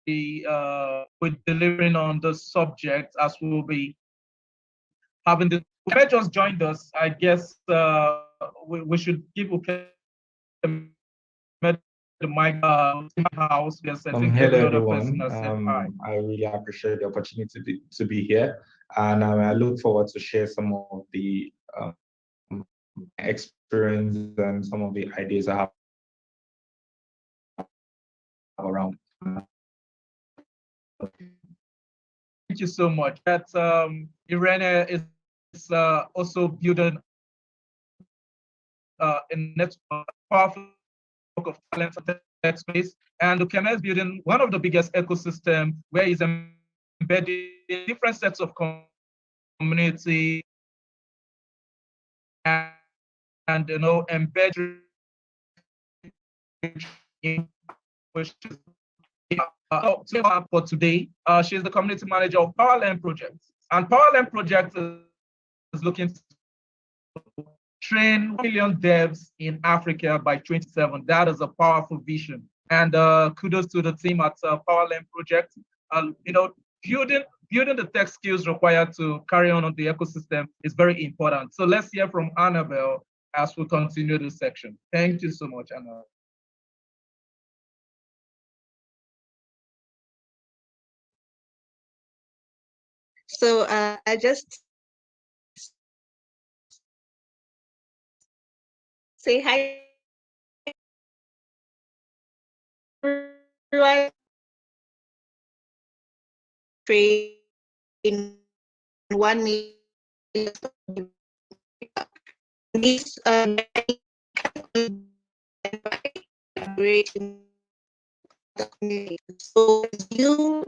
with delivering on the subject as we'll be having this. Ukeme just joined us. I guess we should give Ukeme the mic house. Yes, I think Hello every other person everyone. has said hi. I really appreciate the opportunity to be here, and I look forward to share some of the experience and some of the ideas I have around. Thank you so much. That Irene is also building a network, powerful of talent in tech space, and Ukeme is building one of the biggest ecosystem where he's embedding different sets of community and embedding which is for today. She's the community manager of Powerland Project, and Powerland Project is looking to train 1 million devs in Africa by 2027. That is a powerful vision. And kudos to the team at Powerland Project. Building the tech skills required to carry on the ecosystem is very important. So let's hear from Annabelle as we continue this section. Thank you so much, Annabelle. So I just say hi everyone. In 1 million this so you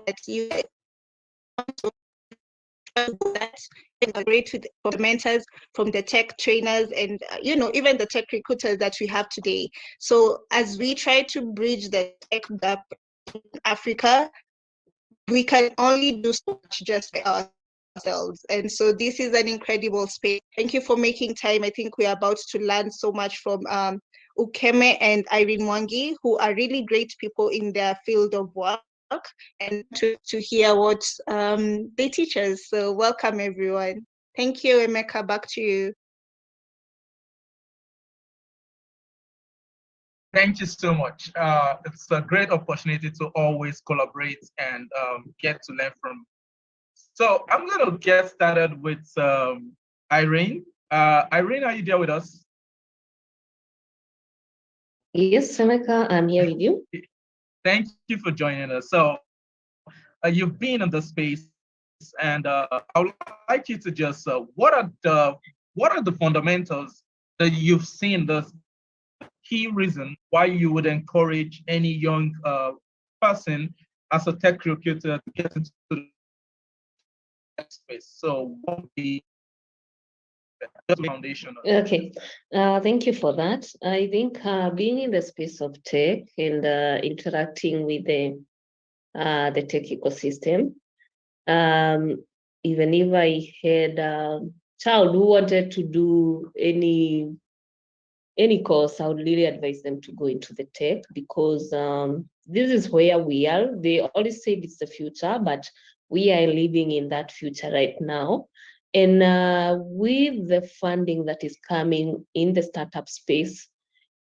that you that integrate with the mentors from the tech trainers and even the tech recruiters that we have today. So as we try to bridge the tech gap in Africa, we can only do so much just by ourselves. And so this is an incredible space. Thank you for making time. I think we're about to learn so much from Ukeme and Irene Mwangi, who are really great people in their field of work, and to hear what they teach us. So welcome everyone. Thank you, Emeka, back to you. Thank you so much. It's a great opportunity to always collaborate and get to learn from. So I'm going to get started with Irene. Irene, are you there with us? Yes, Emeka, I'm here with you. Thank you for joining us. So you've been in the space, and I would like you to just what are the fundamentals that you've seen, the key reason why you would encourage any young person as a tech recruiter to get into the tech space? So what would be the foundation? Okay, thank you for that. I think being in the space of tech and interacting with the tech ecosystem, even if I had a child who wanted to do any course, I would really advise them to go into the tech, because this is where we are. They always said it's the future, but we are living in that future right now. And with the funding that is coming in the startup space,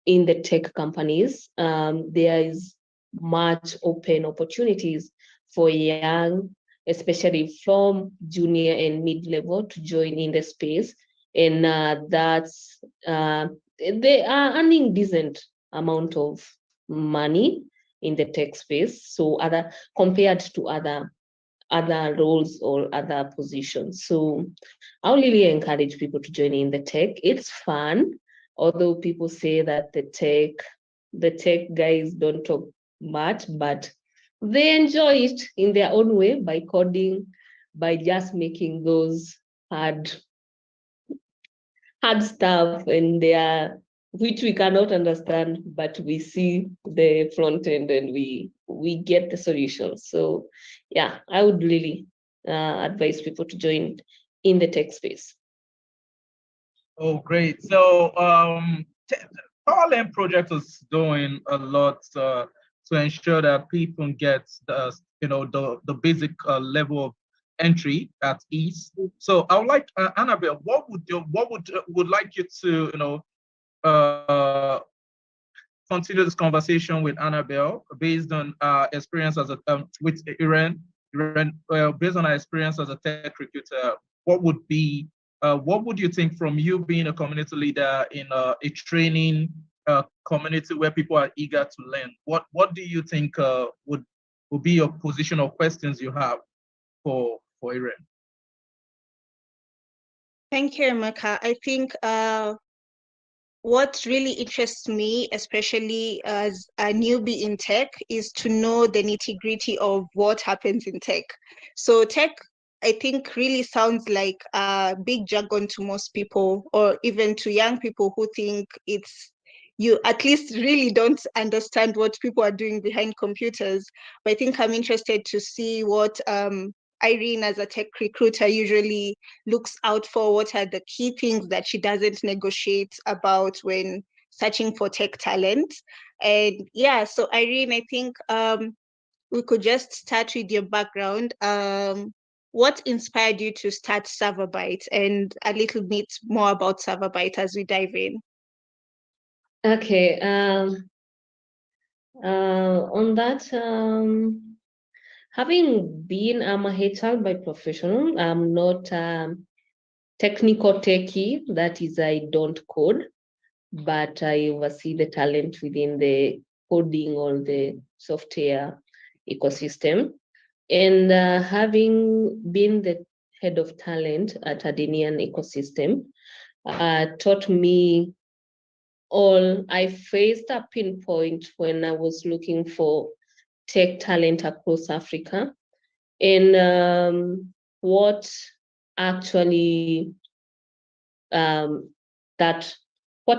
in the tech companies, there is much open opportunities for young, especially from junior and mid-level, to join in the space. And that's they are earning decent amount of money in the tech space. So compared to other roles or other positions. So I'll really encourage people to join in the tech. It's fun, although people say that the tech guys don't talk much, but they enjoy it in their own way by coding, by just making those hard stuff, and which we cannot understand, but we see the front end and we get the solution. So yeah, I would really advise people to join in the tech space. Oh, great. So Powerland project is doing a lot to ensure that people get the basic level of entry at ease. So I would like Annabelle, would like you to uh, continue this conversation with Annabelle based on experience as a with Iran. Based on our experience as a tech recruiter, what would you think from you being a community leader in a training community where people are eager to learn? What do you think would be your position or questions you have for Iran? Thank you, Emeka. I think what really interests me, especially as a newbie in tech, is to know the nitty-gritty of what happens in tech. So tech, I think, really sounds like a big jargon to most people, or even to young people who think you at least really don't understand what people are doing behind computers. But I think I'm interested to see what Irene, as a tech recruiter, usually looks out for. What are the key things that she doesn't negotiate about when searching for tech talent? And yeah, so Irene, I think we could just start with your background. What inspired you to start Serverbyte, and a little bit more about Serverbyte as we dive in? Okay. On that, having been a HR by professional, I'm not technical techie. That is, I don't code, but I oversee the talent within the coding or the software ecosystem. And having been the head of talent at Adenian ecosystem, taught me I faced a pinpoint when I was looking for tech talent across Africa. And what actually what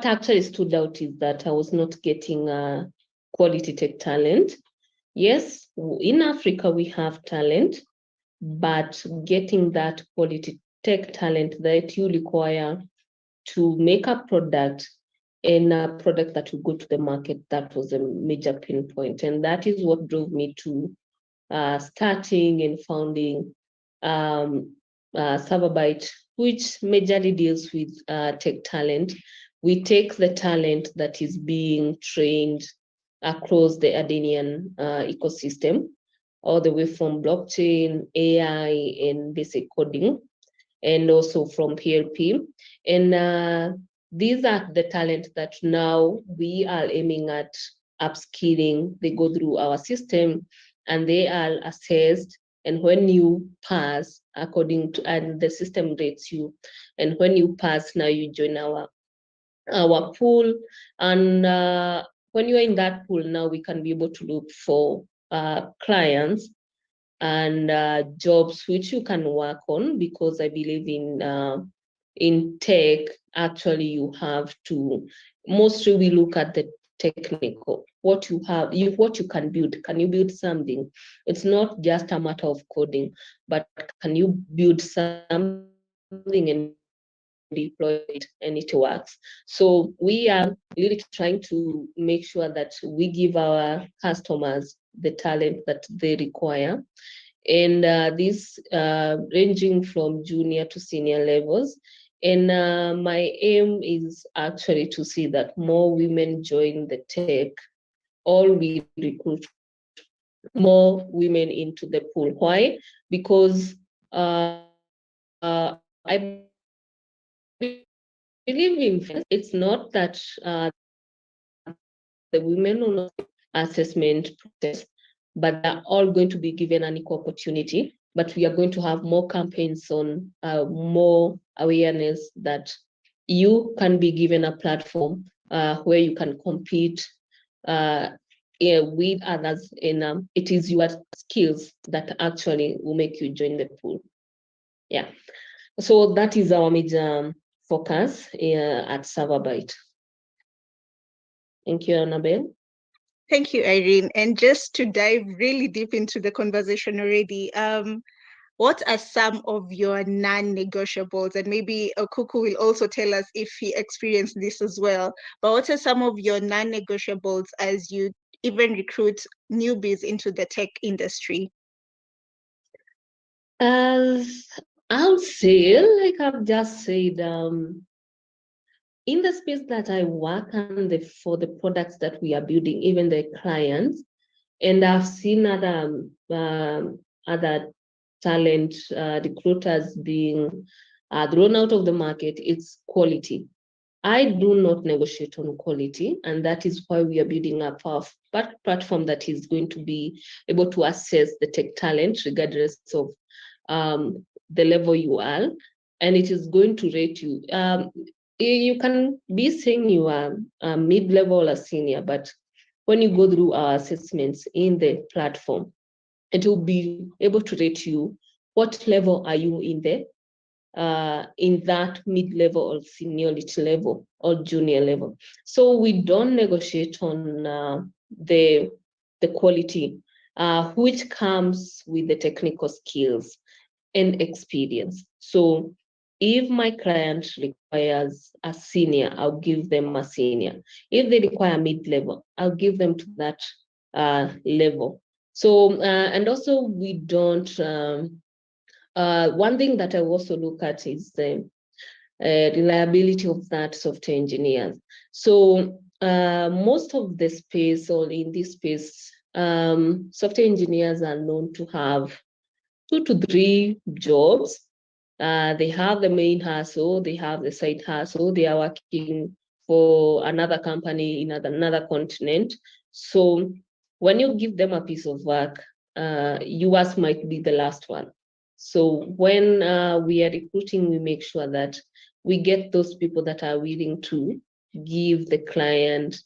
actually stood out is that I was not getting quality tech talent. Yes, in Africa we have talent, but getting that quality tech talent that you require to make a product and a product that will go to the market, that was a major pinpoint. And that is what drove me to starting and founding Serverbyte, which majorly deals with tech talent. We take the talent that is being trained across the Adenian ecosystem, all the way from blockchain, AI, and basic coding, and also from PLP. And these are the talent that now we are aiming at upskilling. They go through our system and they are assessed. And when you pass, and the system rates you, and when you pass, now you join our pool. And when you're in that pool, now we can be able to look for clients and jobs which you can work on, because I believe in tech, actually you have to, mostly we look at the technical, what you have, what you can build. Can you build something? It's not just a matter of coding, but can you build something and deploy it and it works? So we are really trying to make sure that we give our customers the talent that they require. And this ranging from junior to senior levels. And my aim is actually to see that more women join the tech, or we recruit more women into the pool. Why? Because I believe it's not that the women will not assessment process, but they're all going to be given an equal opportunity. But we are going to have more campaigns on more awareness that you can be given a platform where you can compete with others, and it is your skills that actually will make you join the pool. Yeah, so that is our major focus at Serverbyte. Thank you, Annabelle. Thank you, Irene. And just to dive really deep into the conversation already, what are some of your non-negotiables? And maybe Okuku will also tell us if he experienced this as well. But what are some of your non-negotiables as you even recruit newbies into the tech industry? As I'll say, like I've just said, in the space that I work and for the products that we are building, even the clients, and I've seen other talent recruiters being thrown out of the market, it's quality. I do not negotiate on quality, and that is why we are building up our platform that is going to be able to assess the tech talent regardless of the level you are, and it is going to rate you. You can be saying you are mid-level or senior, but when you go through our assessments in the platform, it will be able to rate you. What level are you in that mid-level or seniority level or junior level? So we don't negotiate on the quality, which comes with the technical skills and experience. So if my client requires a senior, I'll give them a senior. If they require mid-level, I'll give them to that level. So, and also we don't, one thing that I also look at is the reliability of that software engineers. So most of the space, or in this space, software engineers are known to have 2 to 3 jobs. They have the main hustle, they have the side hustle, they are working for another company in another continent. So when you give them a piece of work, yours might be the last one. So when we are recruiting, we make sure that we get those people that are willing to give the client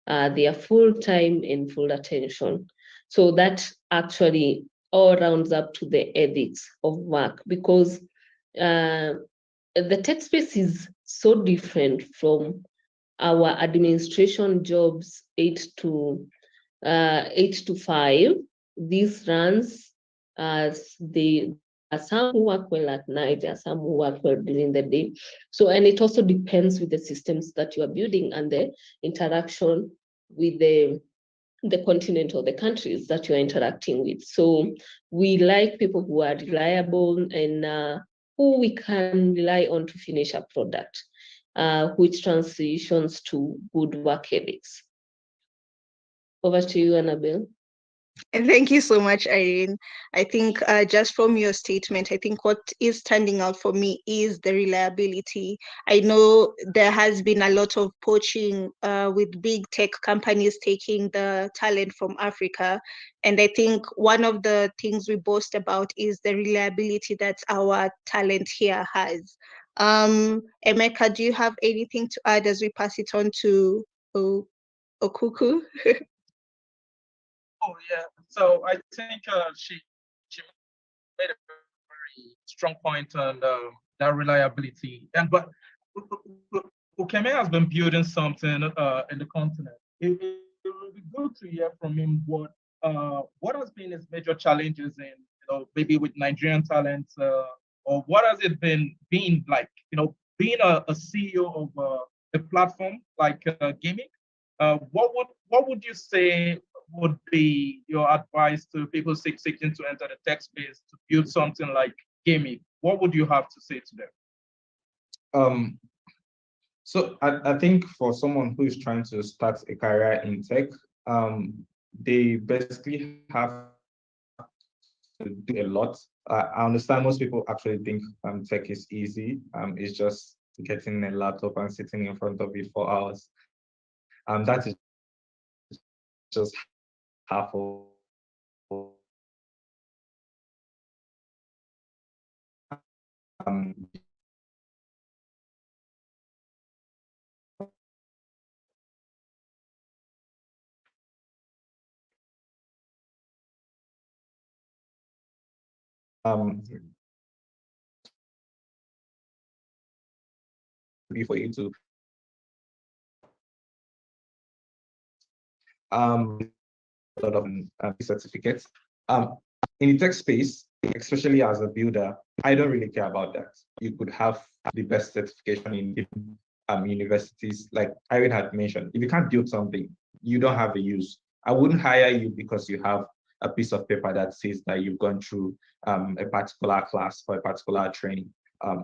their full time and full attention. So that actually all rounds up to the ethics of work, because the tech space is so different from our administration jobs, 8 to 5. This runs as there are some who work well at night, there are some who work well during the day. So, and it also depends with the systems that you are building and the interaction with the continent or the countries that you're interacting with. So we like people who are reliable and who we can rely on to finish a product, which transitions to good work ethics. Over to you, Annabelle. And thank you so much, Irene. I think just from your statement, I think what is standing out for me is the reliability. I know there has been a lot of poaching with big tech companies taking the talent from Africa. And I think one of the things we boast about is the reliability that our talent here has. Emeka, do you have anything to add as we pass it on to Okuku? Oh yeah. So I think she made a very strong point on that reliability. And but Ukeme has been building something in the continent. It would be good to hear from him what has been his major challenges in, maybe with Nigerian talents, or what has it been like, being a CEO of a platform like gaming. What would you say would be your advice to people seeking to enter the tech space to build something like gaming? What would you have to say to them? So I think for someone who is trying to start a career in tech, they basically have to do a lot. I understand most people actually think tech is easy. It's just getting a laptop and sitting in front of it for hours. That is just half of for you to a lot of certificates. In the tech space, especially as a builder, I don't really care about that. You could have the best certification in universities. Like Irene had mentioned, if you can't build something, you don't have a use. I wouldn't hire you because you have a piece of paper that says that you've gone through a particular class or a particular training.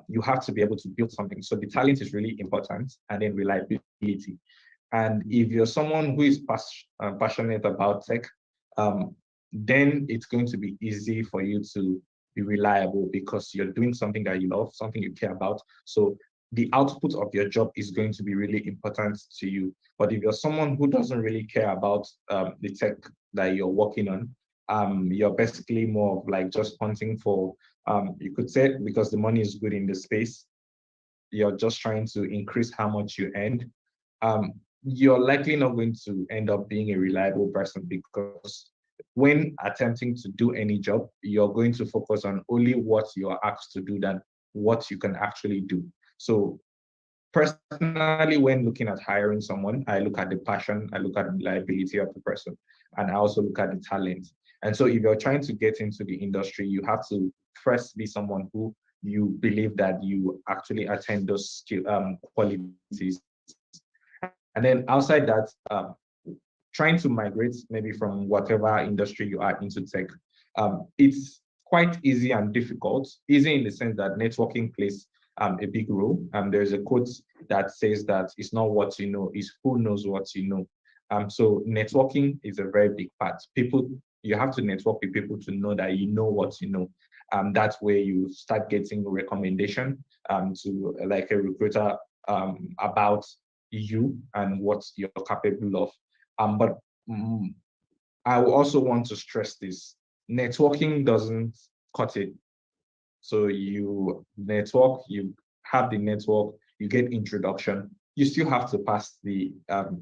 You have to be able to build something. So the talent is really important, and then reliability. And if you're someone who is passionate about tech, then it's going to be easy for you to be reliable because you're doing something that you love, something you care about. So the output of your job is going to be really important to you. But if you're someone who doesn't really care about the tech that you're working on, you're basically more of like just hunting for, you could say, because the money is good in the space, you're just trying to increase how much you earn, you're likely not going to end up being a reliable person, because when attempting to do any job, you're going to focus on only what you are asked to do than what you can actually do. So personally, when looking at hiring someone, I look at the passion, I look at the reliability of the person, and I also look at the talent. And so if you're trying to get into the industry, you have to first be someone who you believe that you actually attend those qualities. And then outside that, trying to migrate maybe from whatever industry you are into tech, it's quite easy and difficult. Easy in the sense that networking plays a big role. There's a quote that says that it's not what you know, it's who knows what you know. So networking is a very big part. You have to network with people to know that you know what you know. That way you start getting recommendation to like a recruiter about you and what you're capable of. But I also want to stress this: networking doesn't cut it. So you network, you have the network, you get introduction. You still have to pass the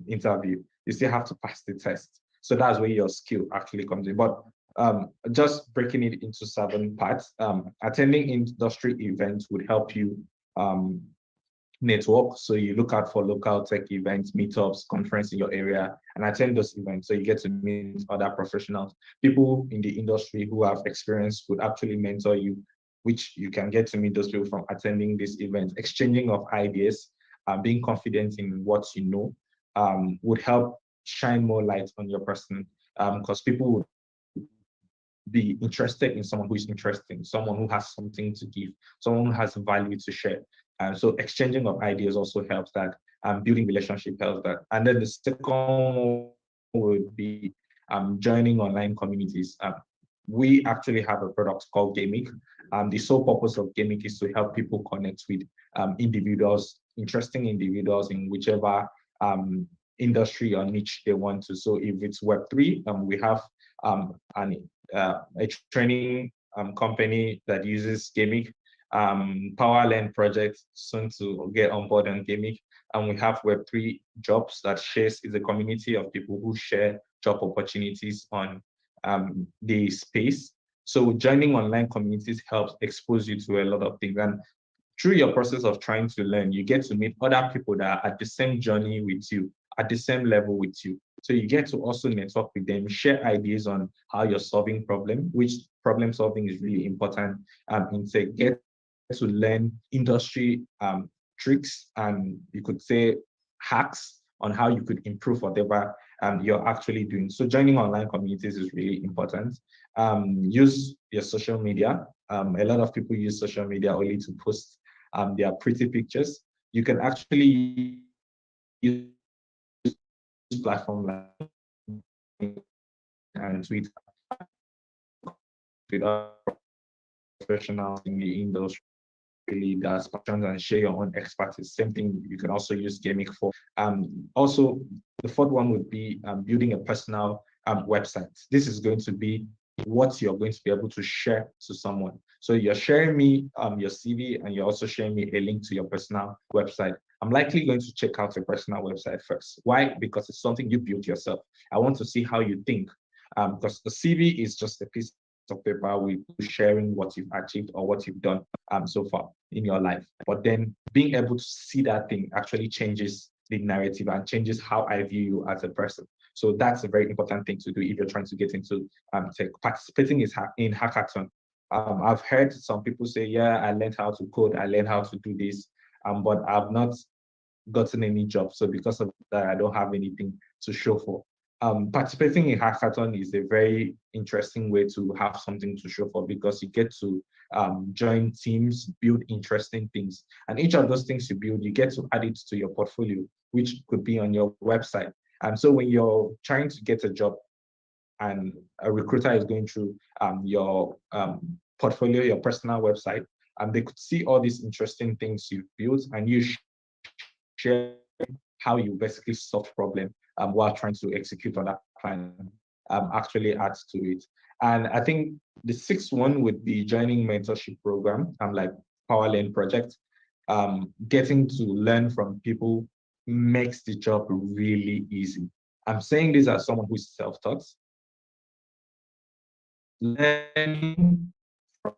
interview. You still have to pass the test. So that's where your skill actually comes in. But just breaking it into 7 parts, attending industry events would help you network. So you look out for local tech events, meetups, conference in your area, and attend those events. So you get to meet other professionals. People in the industry who have experience would actually mentor you, which you can get to meet those people from attending these events. Exchanging of ideas, being confident in what you know, would help shine more light on your person, because people would be interested in someone who is interesting, someone who has something to give, someone who has value to share. So exchanging of ideas also helps that. Building relationship helps that. And then the second one would be joining online communities. We actually have a product called Gamic. The sole purpose of Gamic is to help people connect with individuals, interesting individuals in whichever industry or niche they want to. So if it's Web3, we have a training company that uses Gamic, PowerLearn project soon to get on board on Gamic, and we have Web3 Jobs that is a community of people who share job opportunities on the space. So joining online communities helps expose you to a lot of things, and through your process of trying to learn, you get to meet other people that are at the same journey with you, at the same level with you. So you get to also network with them, share ideas on how you're solving problem, which problem solving is really important. Get to learn industry tricks, and you could say hacks on how you could improve whatever you're actually doing. So joining online communities is really important. Use your social media. A lot of people use social media only to post their pretty pictures. You can actually use platform like and tweet with other professionals in the industry leaders, passions, and share your own expertise. Same thing, you can also use Gamic for. Also, the fourth one would be building a personal website. This is going to be what you're going to be able to share to someone. So you're sharing me your CV, and you're also sharing me a link to your personal website. I'm likely going to check out your personal website first. Why? Because it's something you built yourself. I want to see how you think, because the CV is just a piece of paper with sharing what you've achieved or what you've done so far in your life. But then being able to see that thing actually changes the narrative and changes how I view you as a person. So that's a very important thing to do if you're trying to get into tech. Participating in hackathon. I've heard some people say, yeah, I learned how to code, I learned how to do this, but I've not gotten any job. So because of that, I don't have anything to show for. Participating in hackathon is a very interesting way to have something to show for, because you get to join teams, build interesting things. And each of those things you build, you get to add it to your portfolio, which could be on your website. And so when you're trying to get a job and a recruiter is going through your portfolio, your personal website, and they could see all these interesting things you've built, and you share how you basically solve problem while trying to execute on that plan, actually adds to it. And I think the sixth one would be joining mentorship program, like Power Learn Project. Getting to learn from people makes the job really easy. I'm saying this as someone who's self-taught. Learning from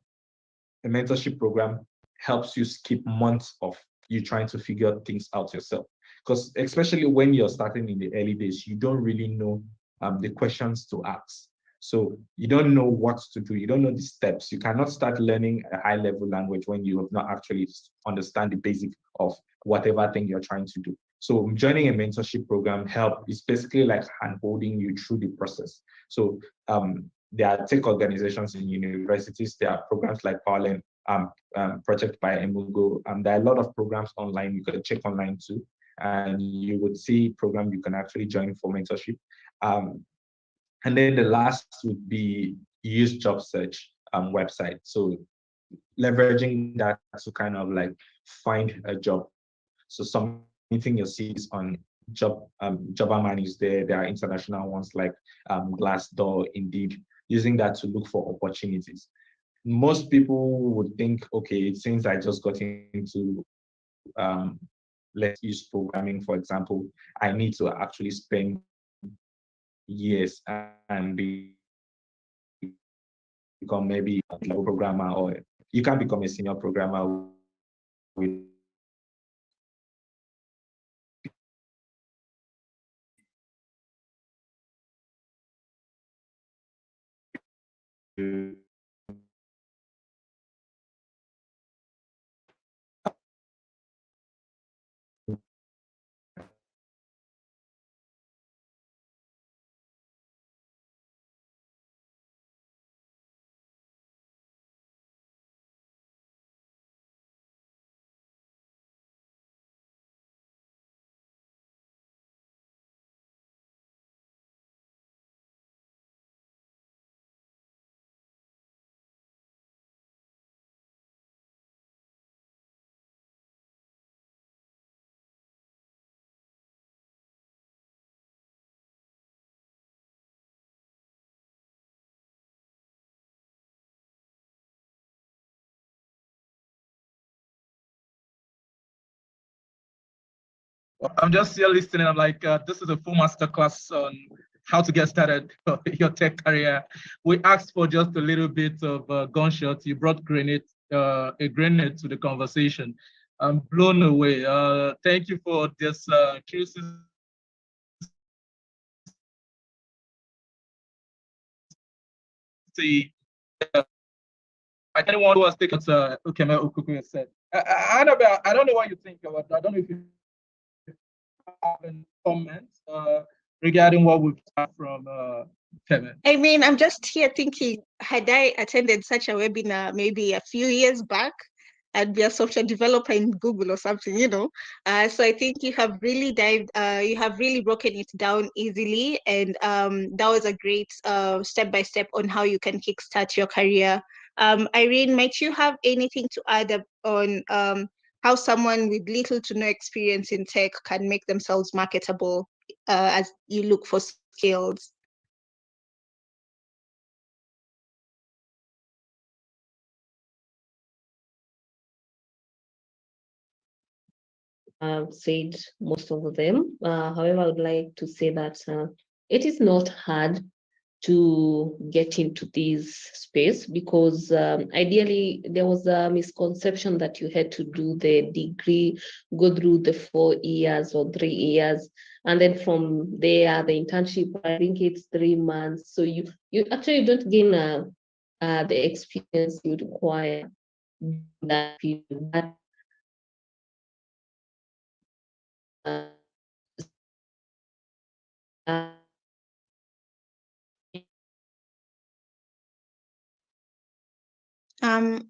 a mentorship program helps you skip months of you trying to figure things out yourself. Because especially when you're starting in the early days, you don't really know the questions to ask. So you don't know what to do. You don't know the steps. You cannot start learning a high level language when you have not actually understand the basic of whatever thing you're trying to do. So joining a mentorship program is basically like hand-holding you through the process. So there are tech organizations in universities. There are programs like Powerlearn, Project by Emurgo. There are a lot of programs online. You can check online too, and you would see program you can actually join for mentorship. And then the last would be use job search website. So leveraging that to kind of like find a job. So submitting your CVs on Jobberman is there. There are international ones like Glassdoor, Indeed, using that to look for opportunities. Most people would think, okay, since I just got into let's use programming, for example, I need to actually spend years and become maybe a level programmer, or you can become a senior programmer with I'm just here listening. I'm like, this is a full masterclass on how to get started your tech career. We asked for just a little bit of gunshots. You brought a grenade to the conversation. I'm blown away. Thank you for this curiosity. Anyone who has taken Ukeme Okuku said. Annabelle, I don't know what you think about that. I don't know if you have any comments regarding what we've heard from Kevin. I mean, I'm just here thinking, had I attended such a webinar maybe a few years back, I'd be a software developer in Google or something, you know. So I think you have really you have really broken it down easily, and that was a great step-by-step on how you can kickstart your career. Irene, might you have anything to add on how someone with little to no experience in tech can make themselves marketable as you look for skills? I've said most of them. However, I would like to say that it is not hard to get into this space, because ideally there was a misconception that you had to do the degree, go through the 4 years or 3 years, and then from there the internship, I think it's 3 months. So you actually don't gain a the experience you require that period. Uh,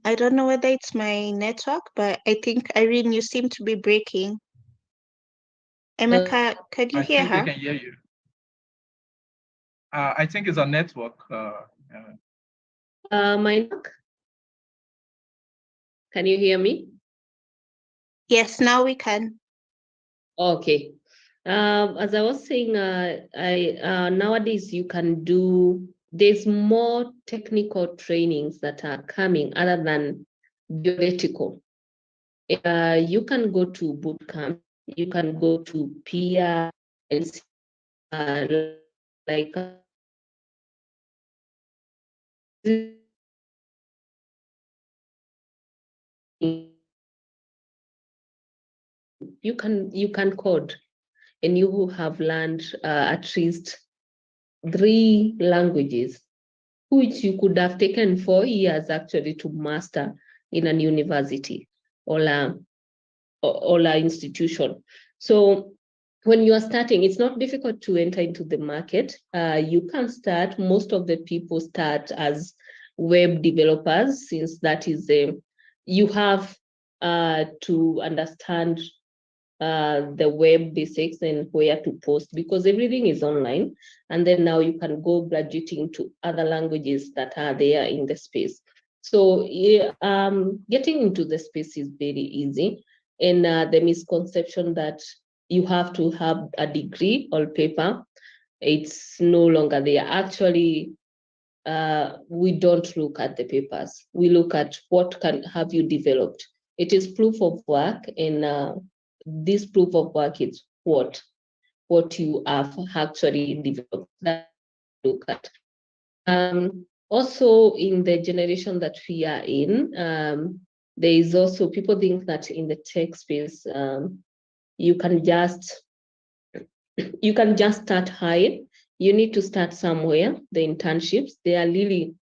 I don't know whether it's my network, but I think Irene, you seem to be breaking. Emeka, could you I hear think we her? can hear you. I think it's a network. my network. Can you hear me? Yes, now we can. Okay. As I was saying, nowadays you can do, there's more technical trainings that are coming other than theoretical. You can go to boot camp, you can go to peer and see, like you can code, and you will have learned at least 3 languages, which you could have taken 4 years actually to master in an university or a institution. So when you are starting, it's not difficult to enter into the market. You can start, most of the people start as web developers, since that is you have to understand the web basics and where to post, because everything is online. And then now you can go graduating to other languages that are there in the space. So getting into the space is very easy. And the misconception that you have to have a degree or paper, it's no longer there. Actually, we don't look at the papers. We look at what have you developed. It is proof of work, and this proof of work is what you have actually developed. That look at. Also, in the generation that we are in, there is also, people think that in the tech space, you can just start high. You need to start somewhere. The internships, they are really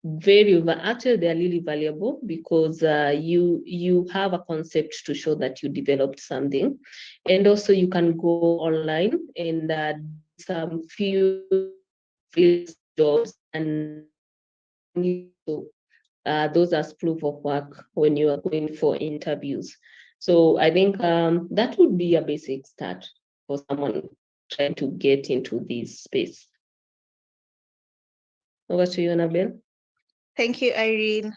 they're really valuable, because you have a concept to show that you developed something. And also you can go online and some few jobs, and those as proof of work when you are going for interviews. So I think that would be a basic start for someone trying to get into this space. Over to you, Annabelle. Thank you, Irene.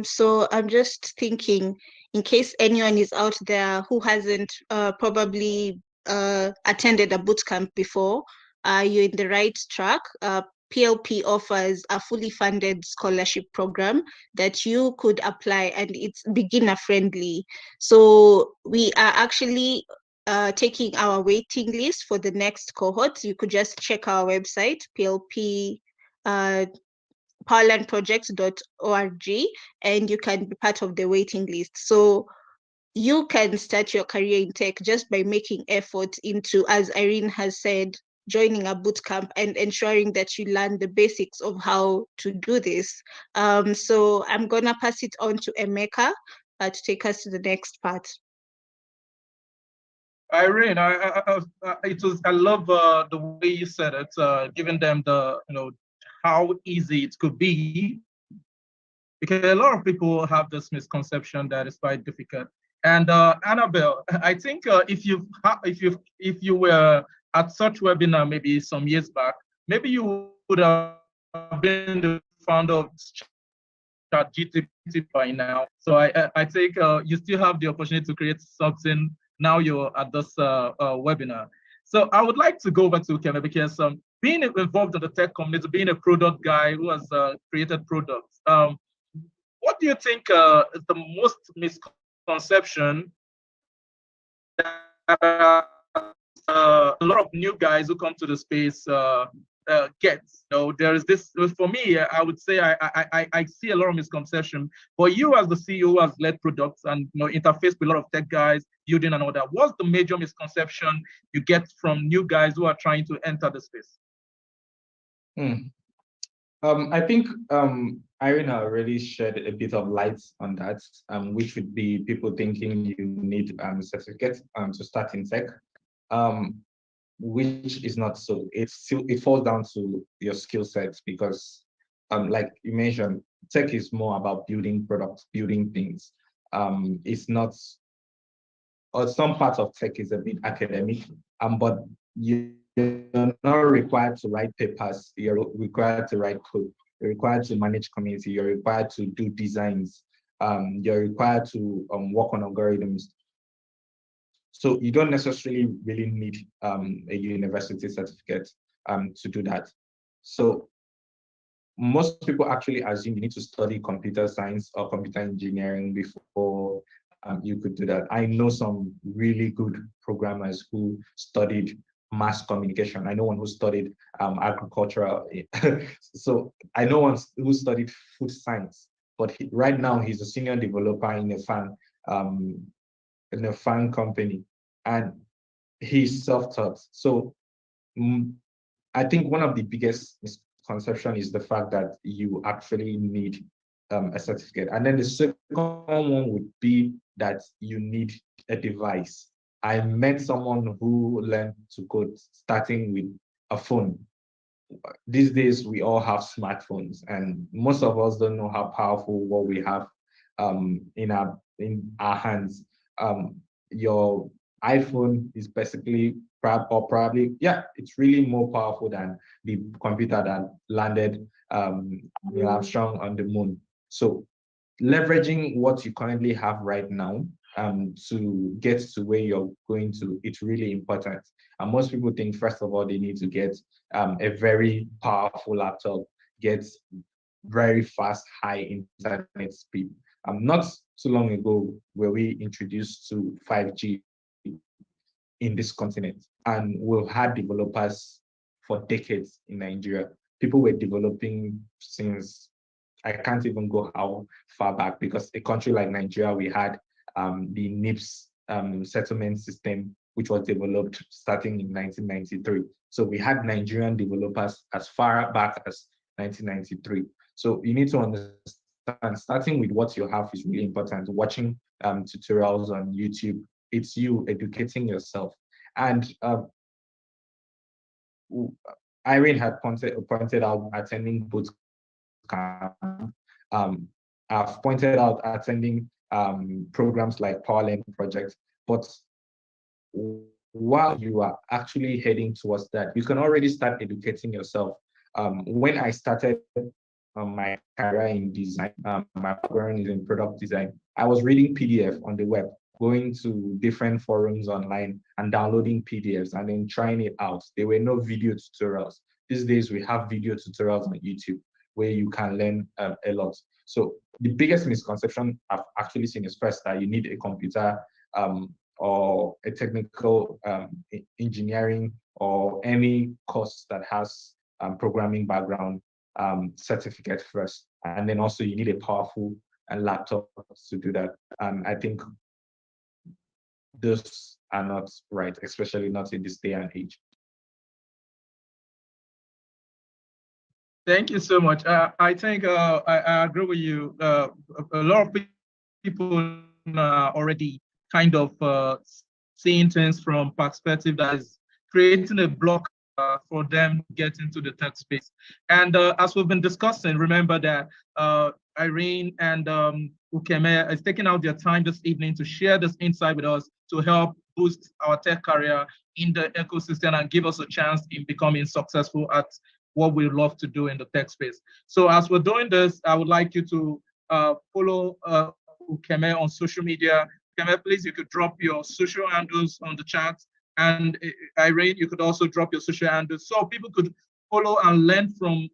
So I'm just thinking, in case anyone is out there who hasn't probably attended a bootcamp before, you're in the right track. PLP offers a fully funded scholarship program that you could apply, and it's beginner friendly. So we are actually taking our waiting list for the next cohort. You could just check our website, PLP powerlandprojects.org, and you can be part of the waiting list. So you can start your career in tech just by making effort into, as Irene has said, joining a bootcamp and ensuring that you learn the basics of how to do this. So I'm gonna pass it on to Emeka to take us to the next part. Irene, I love the way you said it, giving them the, how easy it could be, because a lot of people have this misconception that it's quite difficult. And Annabelle, I think if you were at such webinar maybe some years back, maybe you would have been the founder of ChatGPT by now. So I think you still have the opportunity to create something. Now you're at this webinar. So I would like to go over to Kevin, because being involved in the tech community, being a product guy who has created products, what do you think is the most misconception that a lot of new guys who come to the space get? There is this, for me, I would say I see a lot of misconception. For you as the CEO who has led products and interfaced with a lot of tech guys, building and all that, what's the major misconception you get from new guys who are trying to enter the space? I think Irene already shed a bit of light on that, which would be people thinking you need a certificate to start in tech, which is not so. It falls down to your skill sets because, like you mentioned, tech is more about building products, building things. It's not, or some parts of tech is a bit academic, but you're not required to write papers. You're required to write code. You're required to manage community. You're required to do designs. You're required to work on algorithms. So you don't necessarily really need a university certificate to do that. So most people actually assume you need to study computer science or computer engineering before you could do that. I know some really good programmers who studied mass communication. I know one who studied agricultural. So I know one who studied food science, but right now he's a senior developer um, in a fan company, and he's self-taught. So mm, I think one of the biggest misconception is the fact that you actually need a certificate. And then the second one would be that you need a device. I met someone who learned to code starting with a phone. These days, we all have smartphones, and most of us don't know how powerful what we have in our hands. Your iPhone is basically probably, yeah, it's really more powerful than the computer that landed Neil Armstrong on the moon. So leveraging what you currently have right now to get to where you're going to, it's really important. And most people think, first of all, they need to get a very powerful laptop, get very fast, high internet speed. Not too long ago, were we introduced to 5G in this continent, and we've had developers for decades in Nigeria. People were developing since, I can't even go how far back, because a country like Nigeria, we had the NIPS settlement system, which was developed starting in 1993. So we had Nigerian developers as far back as 1993. So you need to understand, starting with what you have is really important. Watching tutorials on YouTube, it's you educating yourself. And Irene had pointed out attending boot camp. I've pointed out attending programs like Power Learning Project, but while you are actually heading towards that, you can already start educating yourself. When I started my career in design, my background is in product design, I was reading PDF on the web, going to different forums online and downloading PDFs and then trying it out. There were no video tutorials. These days we have video tutorials on YouTube where you can learn a lot. So the biggest misconception I've actually seen is, first, that you need a computer or a technical engineering or any course that has programming background certificate first. And then also you need a powerful laptop to do that. I think those are not right, especially not in this day and age. Thank you so much. I think I agree with you. A lot of people are already kind of seeing things from perspective that is creating a block for them to get into the tech space. And as we've been discussing, remember that Irene and Ukeme is taking out their time this evening to share this insight with us to help boost our tech career in the ecosystem and give us a chance in becoming successful at what we love to do in the tech space. So as we're doing this, I would like you to follow Ukeme on social media. Ukeme, please, you could drop your social handles on the chat. And Irene, you could also drop your social handles so people could follow and learn from,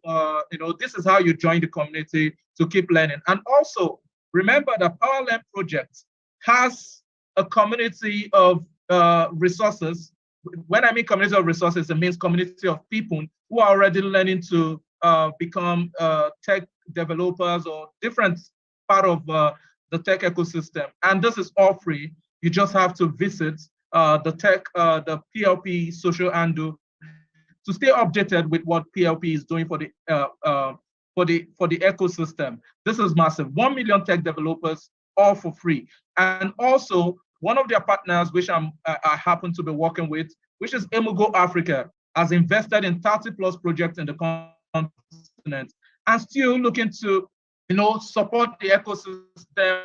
this is how you join the community to keep learning. And also, remember that Power Learn Project has a community of resources. When I mean community of resources, it means community of people who are already learning to become tech developers or different part of the tech ecosystem. And this is all free. You just have to visit the PLP social handle to stay updated with what PLP is doing for the for the ecosystem. This is massive. 1 million tech developers, all for free. And also, one of their partners, which I happen to be working with, which is Emurgo Africa, has invested in 30 plus projects in the continent and still looking to, support the ecosystem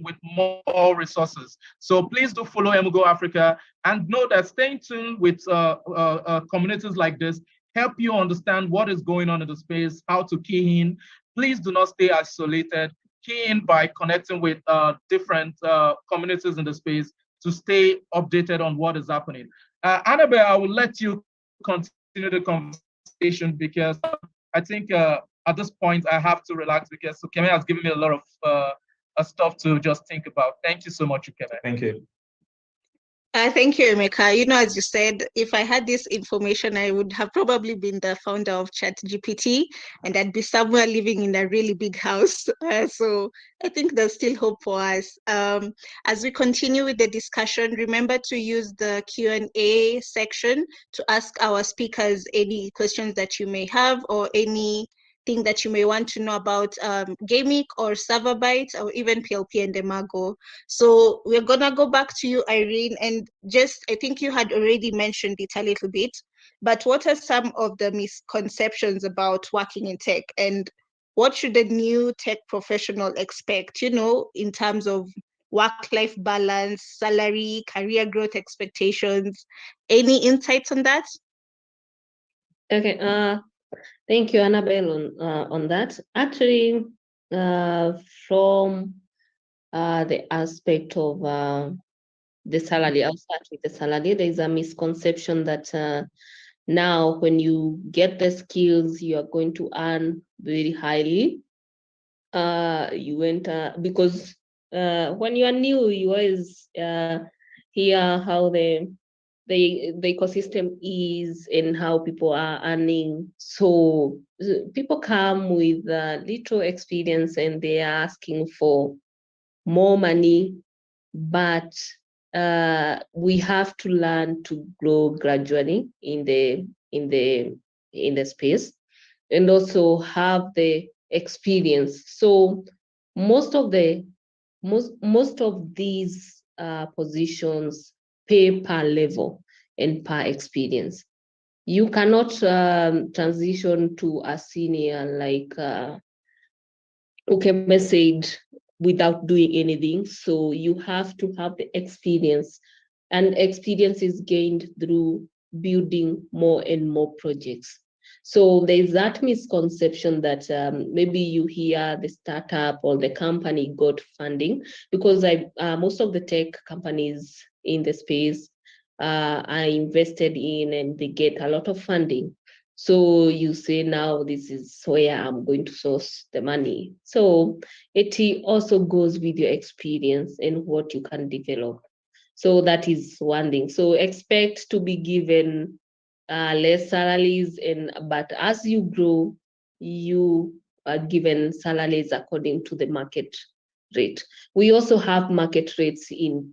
with more resources. So please do follow Emurgo Africa and know that staying tuned with communities like this help you understand what is going on in the space, how to key in. Please do not stay isolated. Key in by connecting with different communities in the space to stay updated on what is happening. Annabelle, I will let you continue the conversation because I think at this point I have to relax because Ukeme has given me a lot of stuff to just think about. Thank you so much, Ukeme. Thank you. Thank you, Emeka. As you said, if I had this information, I would have probably been the founder of ChatGPT, and I'd be somewhere living in a really big house. So I think there's still hope for us. As we continue with the discussion, remember to use the Q&A section to ask our speakers any questions that you may have or anything that you may want to know about Gamic or Serverbyte or even PLP and Emurgo. So we're gonna go back to you, Irene, and I think you had already mentioned it a little bit, but what are some of the misconceptions about working in tech, and what should a new tech professional expect, in terms of work-life balance, salary, career growth expectations? Any insights on that? Okay, thank you, Annabelle, on that. Actually, from the aspect of the salary, I'll start with the salary. There is a misconception that now when you get the skills, you are going to earn very highly. Because when you are new, you always hear how the ecosystem is and how people are earning. So people come with little experience and they are asking for more money, but we have to learn to grow gradually in the space and also have the experience. So most of these positions pay per level and per experience. You cannot transition to a senior like Ukeme said without doing anything. So you have to have the experience, and experience is gained through building more and more projects. So there's that misconception that maybe you hear the startup or the company got funding, because most of the tech companies in the space are invested in and they get a lot of funding. So you say, now this is where I'm going to source the money. So it also goes with your experience and what you can develop. So that is one thing. So expect to be given less salaries, but as you grow, you are given salaries according to the market rate. We also have market rates in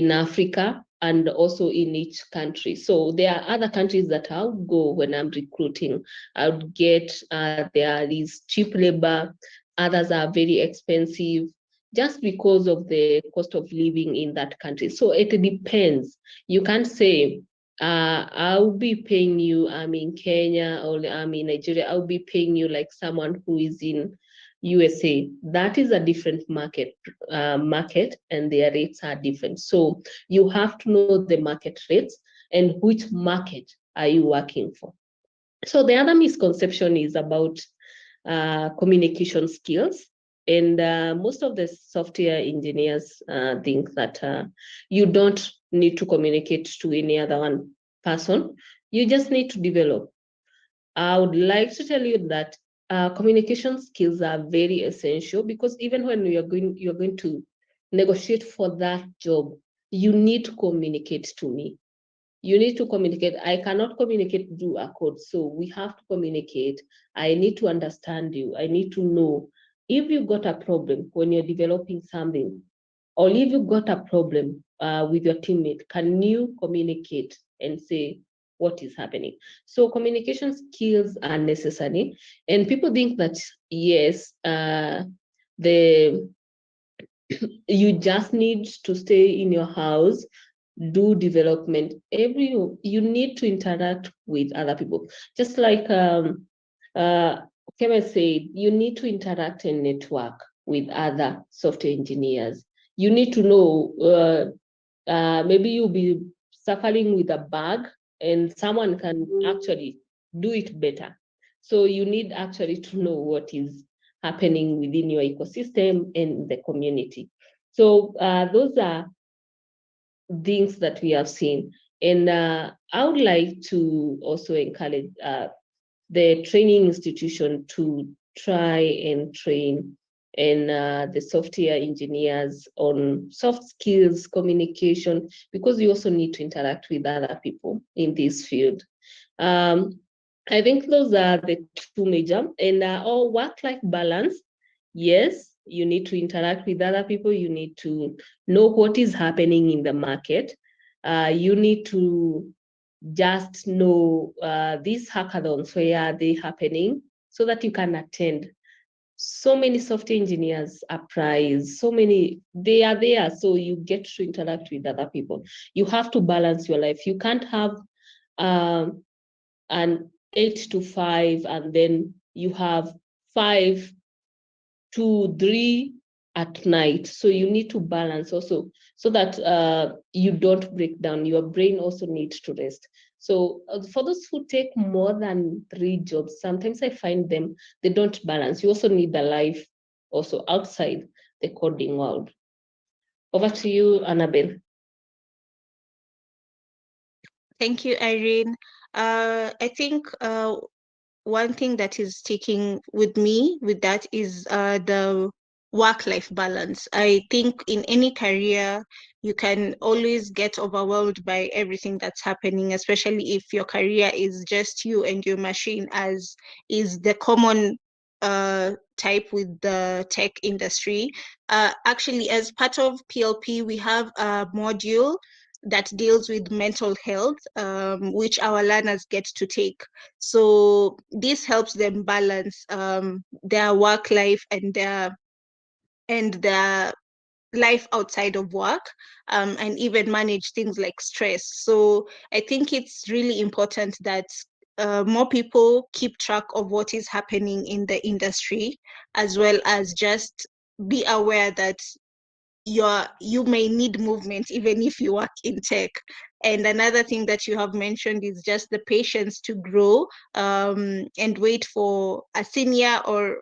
Africa and also in each country. So there are other countries that I'll go when I'm recruiting. I would get there is cheap labor, others are very expensive, just because of the cost of living in that country. So it depends. You can't say, I'll be paying you, I'm in Kenya or I'm in Nigeria, I'll be paying you like someone who is in USA. That is a different market, and their rates are different. So you have to know the market rates and which market are you working for. So the other misconception is about communication skills. And most of the software engineers think that you don't need to communicate to any other one person. You just need to develop. I would like to tell you that communication skills are very essential, because even when you're going to negotiate for that job, you need to communicate to me. You need to communicate. I cannot communicate through a code. So we have to communicate. I need to understand you. I need to know if you've got a problem when you're developing something, or if you've got a problem with your teammate, can you communicate and say, what is happening. So communication skills are necessary, and people think that yes, the you just need to stay in your house, do development. You need to interact with other people, just like Kevin said, you need to interact and network with other software engineers. You need to know, maybe you'll be suffering with a bug and someone can actually do it better. So you need actually to know what is happening within your ecosystem and the community. So those are things that we have seen. And I would like to also encourage the training institution to try and train and the software engineers on soft skills, communication, because you also need to interact with other people in this field. I think those are the two major. And our work-life balance, yes, you need to interact with other people. You need to know what is happening in the market. You need to just know these hackathons, where are they happening, so that you can attend. So many software engineers apply, so many, they are there, so you get to interact with other people. You have to balance your life. You can't have an 8 to 5 and then you have 5 to 3 at night. So you need to balance also, so that you don't break down. Your brain also needs to rest. So for those who take more than 3 jobs, sometimes I find they don't balance. You also need a life also outside the coding world. Over to you, Annabelle. Thank you, Irene. I think one thing that is sticking with me with that is the work-life balance. I think in any career, you can always get overwhelmed by everything that's happening, especially if your career is just you and your machine, as is the common type with the tech industry. Actually, as part of PLP, we have a module that deals with mental health, which our learners get to take. So this helps them balance their work life and their life outside of work, and even manage things like stress. So I think it's really important that more people keep track of what is happening in the industry, as well as just be aware that you may need movement even if you work in tech. And another thing that you have mentioned is just the patience to grow, and wait for a senior or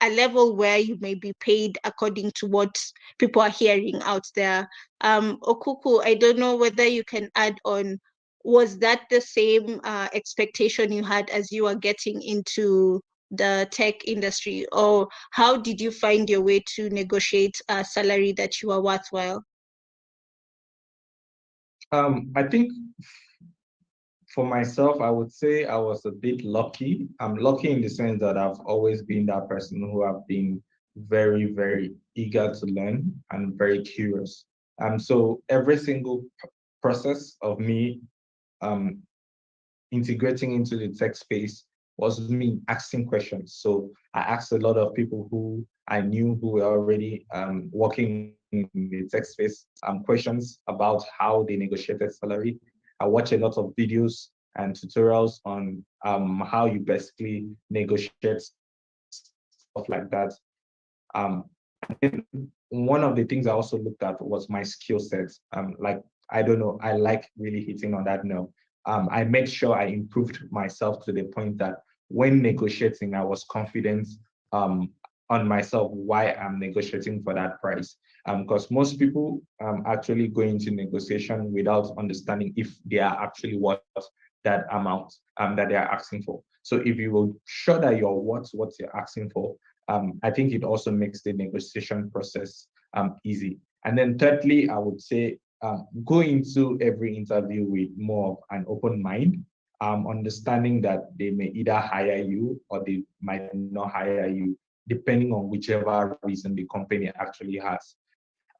a level where you may be paid according to what people are hearing out there. Okuku, I don't know whether you can add on, was that the same expectation you had as you were getting into the tech industry, or how did you find your way to negotiate a salary that you are worthwhile? I think for myself, I would say I was a bit lucky. I'm lucky in the sense that I've always been that person who have been very, very eager to learn and very curious. So every single process of me integrating into the tech space was me asking questions. So I asked a lot of people who I knew who were already working in the tech space questions about how they negotiated salary. I watched a lot of videos and tutorials on how you basically negotiate stuff like that. And one of the things I also looked at was my skill sets. Like, I don't know, I like really hitting on that note. I made sure I improved myself to the point that when negotiating, I was confident on myself why I'm negotiating for that price. Because most people actually go into negotiation without understanding if they are actually worth that amount that they are asking for. So if you will show that you're worth what you're asking for, I think it also makes the negotiation process easy. And then thirdly, I would say go into every interview with more of an open mind, understanding that they may either hire you or they might not hire you, depending on whichever reason the company actually has.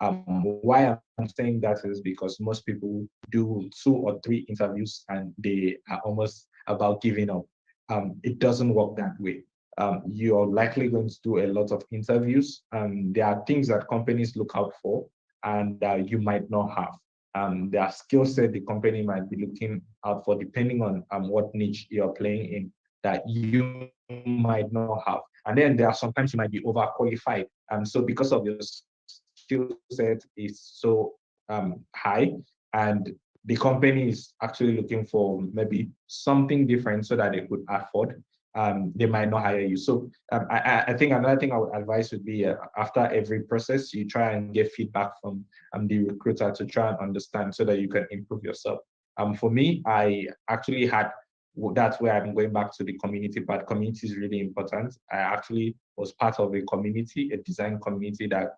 Why I'm saying that is because most people do 2 or 3 interviews and they are almost about giving up. It doesn't work that way. You're likely going to do a lot of interviews. There are things that companies look out for and you might not have. There are skill set the company might be looking out for depending on what niche you're playing in that you might not have. And then there are sometimes you might be overqualified. So because of your skill set is so high and the company is actually looking for maybe something different so that they could afford, they might not hire you. So I think another thing I would advise would be after every process, you try and get feedback from the recruiter to try and understand so that you can improve yourself. For me, I actually had that's where I'm going back to the community part. Community is really important. I actually was part of a community, a design community that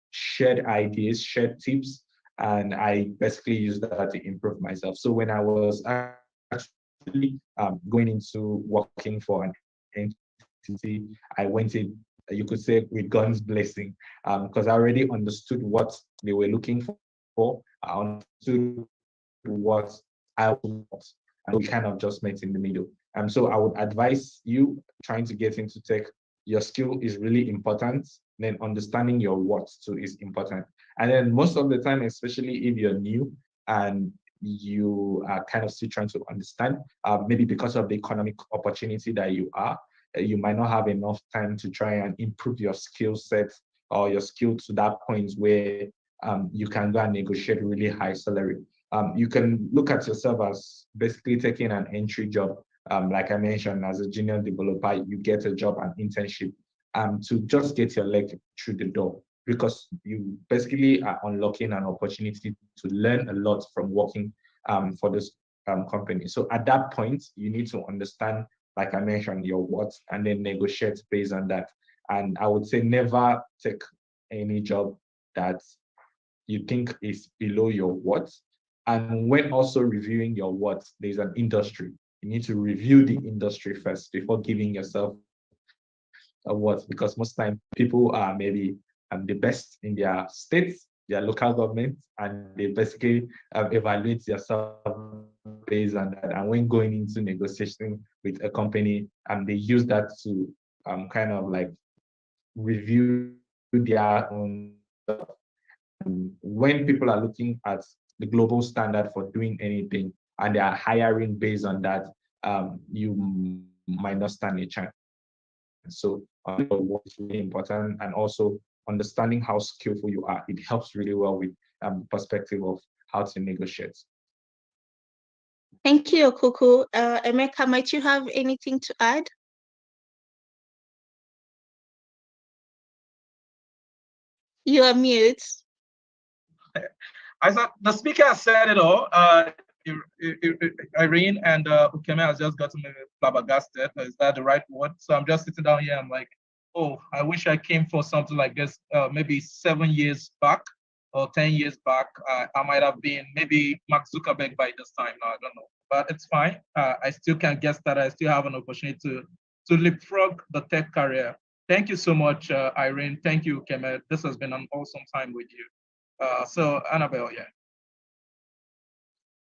shared ideas, shared tips, and I basically used that to improve myself. So when I was actually going into working for an entity, I went in, you could say, with guns blazing, because I already understood what they were looking for. I understood what I want, and we kind of just met in the middle. And so I would advise you trying to get into tech. Your skill is really important. Then understanding your what too is important. And then most of the time, especially if you're new and you are kind of still trying to understand, maybe because of the economic opportunity that you are, you might not have enough time to try and improve your skill set or your skill to that point where you can go and negotiate really high salary. You can look at yourself as basically taking an entry job. Like I mentioned, as a junior developer, you get a job, an internship, to just get your leg through the door because you basically are unlocking an opportunity to learn a lot from working for this company. So at that point, you need to understand, like I mentioned, your what, and then negotiate based on that. And I would say never take any job that you think is below your what. And when also reviewing your what, there's an industry. You need to review the industry first before giving yourself a what, because most time people are maybe the best in their states, their local government, and they basically evaluate yourself based on that. And when going into negotiation with a company, they use that to kind of like review their own stuff. When people are looking at the global standard for doing anything and they are hiring based on that, you might not stand a chance. So what is really important, and also understanding how skillful you are. It helps really well with perspective of how to negotiate. Thank you, Okuku. Emeka, might you have anything to add? You are mute. I thought the speaker has said it all. Irene and Ukeme has just gotten me flabbergasted. Is that the right word? So I'm just sitting down here. I'm like, oh, I wish I came for something like this maybe 7 years back or 10 years back. I might have been maybe Mark Zuckerberg by this time. No, I don't know. But it's fine. I still can guess that I still have an opportunity to leapfrog the tech career. Thank you so much, Irene. Thank you, Ukeme. This has been an awesome time with you. So Annabelle, yeah.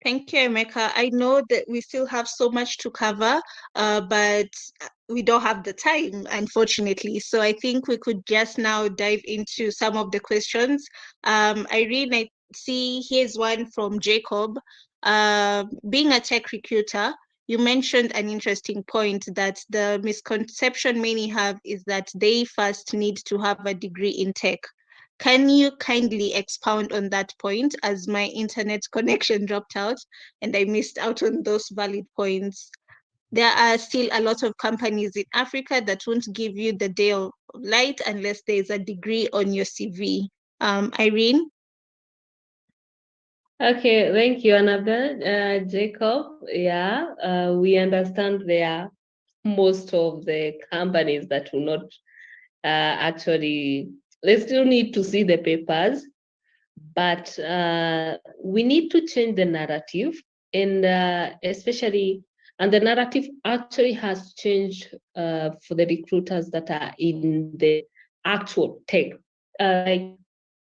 Thank you, Emeka. I know that we still have so much to cover, but we don't have the time, unfortunately. So I think we could just now dive into some of the questions. Irene, I see here's one from Jacob. Being a tech recruiter, you mentioned an interesting point that the misconception many have is that they first need to have a degree in tech. Can you kindly expound on that point, as my internet connection dropped out and I missed out on those valid points? There are still a lot of companies in Africa that won't give you the day of light unless there's a degree on your CV. Irene? Okay, thank you, Annabelle. Jacob, yeah, we understand there are most of the companies that will not actually, they still need to see the papers, but we need to change the narrative, and especially, and the narrative actually has changed for the recruiters that are in the actual tech. Like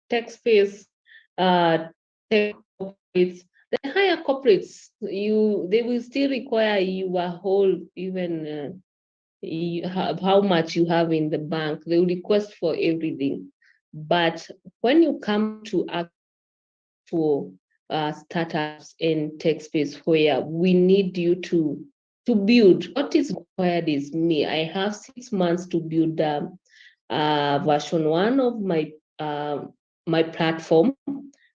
tech space, tech corporates, the higher corporates, they will still require your whole, even how much you have in the bank. They will request for everything. But when you come to actual startups in tech space, where we need you to build, what is required is me. I have 6 months to build version 1 of my platform.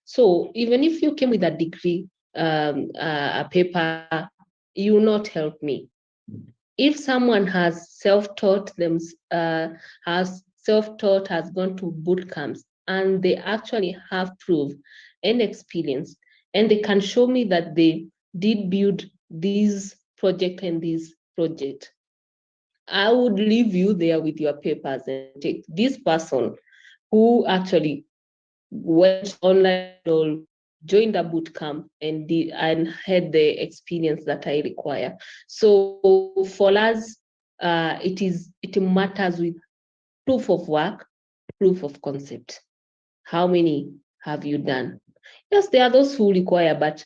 So even if you came with a degree, a paper, you will not help me. If someone has self-taught has gone to boot camps, and they actually have proof and experience, and they can show me that they did build this project and this project, I would leave you there with your papers and take this person who actually went online or joined a boot camp and had the experience that I require. So for us, it matters with proof of work, proof of concept. How many have you done? Yes, there are those who require, but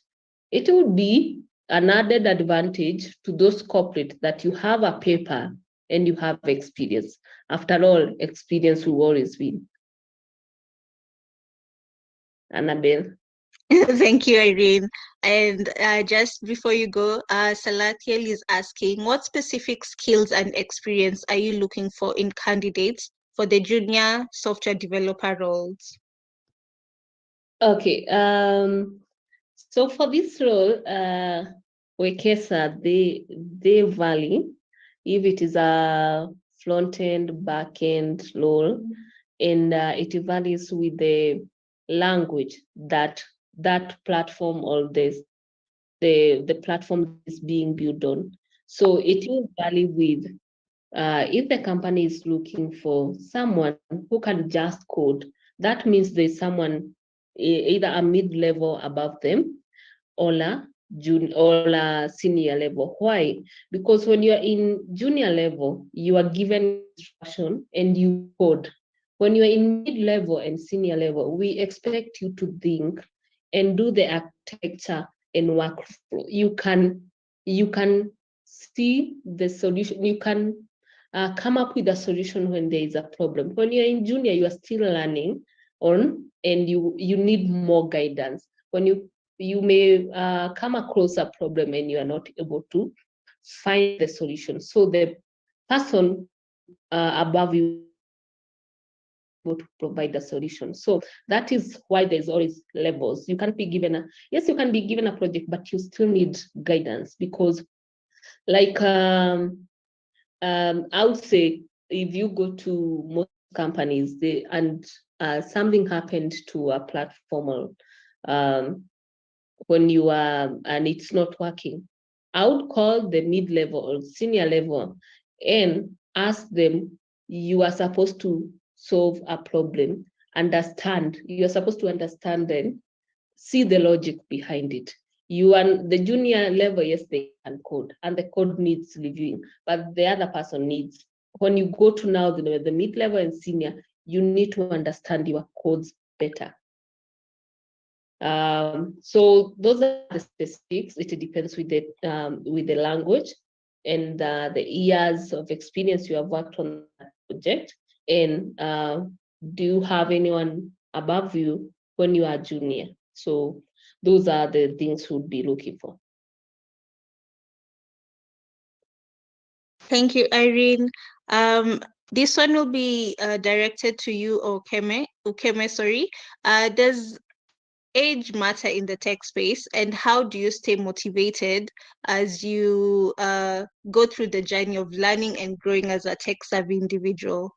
it would be an added advantage to those corporate that you have a paper and you have experience. After all, experience will always win. Annabelle. Thank you, Irene. And just before you go, Salatiel is asking, what specific skills and experience are you looking for in candidates for the junior software developer roles? Okay. So for this role, Wekesa, they value if it is a front-end, back-end role, and it varies with the language that platform or the platform is being built on. So it will vary with if the company is looking for someone who can just code, that means there's someone either a mid-level above them or a senior level. Why? Because when you're in junior level, you are given instruction and you code. When you're in mid-level and senior level, we expect you to think and do the architecture and workflow. You can see the solution. You can come up with a solution when there is a problem. When you're in junior, you are still learning and you need more guidance. When you may come across a problem and you are not able to find the solution. So the person above you able to provide the solution. So that is why there's always levels. You can't be given you can be given a project, but you still need guidance, because like I would say if you go to most companies, something happened to a platform when you are and it's not working, I would call the mid-level or senior level and ask them, you are supposed to solve a problem, you are supposed to understand and see the logic behind it. You and the junior level, yes, they can code and the code needs reviewing, but the other person needs, when you go to now the mid-level and senior, you need to understand your codes better. So those are the specifics. It depends with the language and the years of experience you have worked on that project. And do you have anyone above you when you are junior? So those are the things we'd be looking for. Thank you, Irene. This one will be directed to you, Ukeme, sorry. Does age matter in the tech space, and how do you stay motivated as you go through the journey of learning and growing as a tech-savvy individual?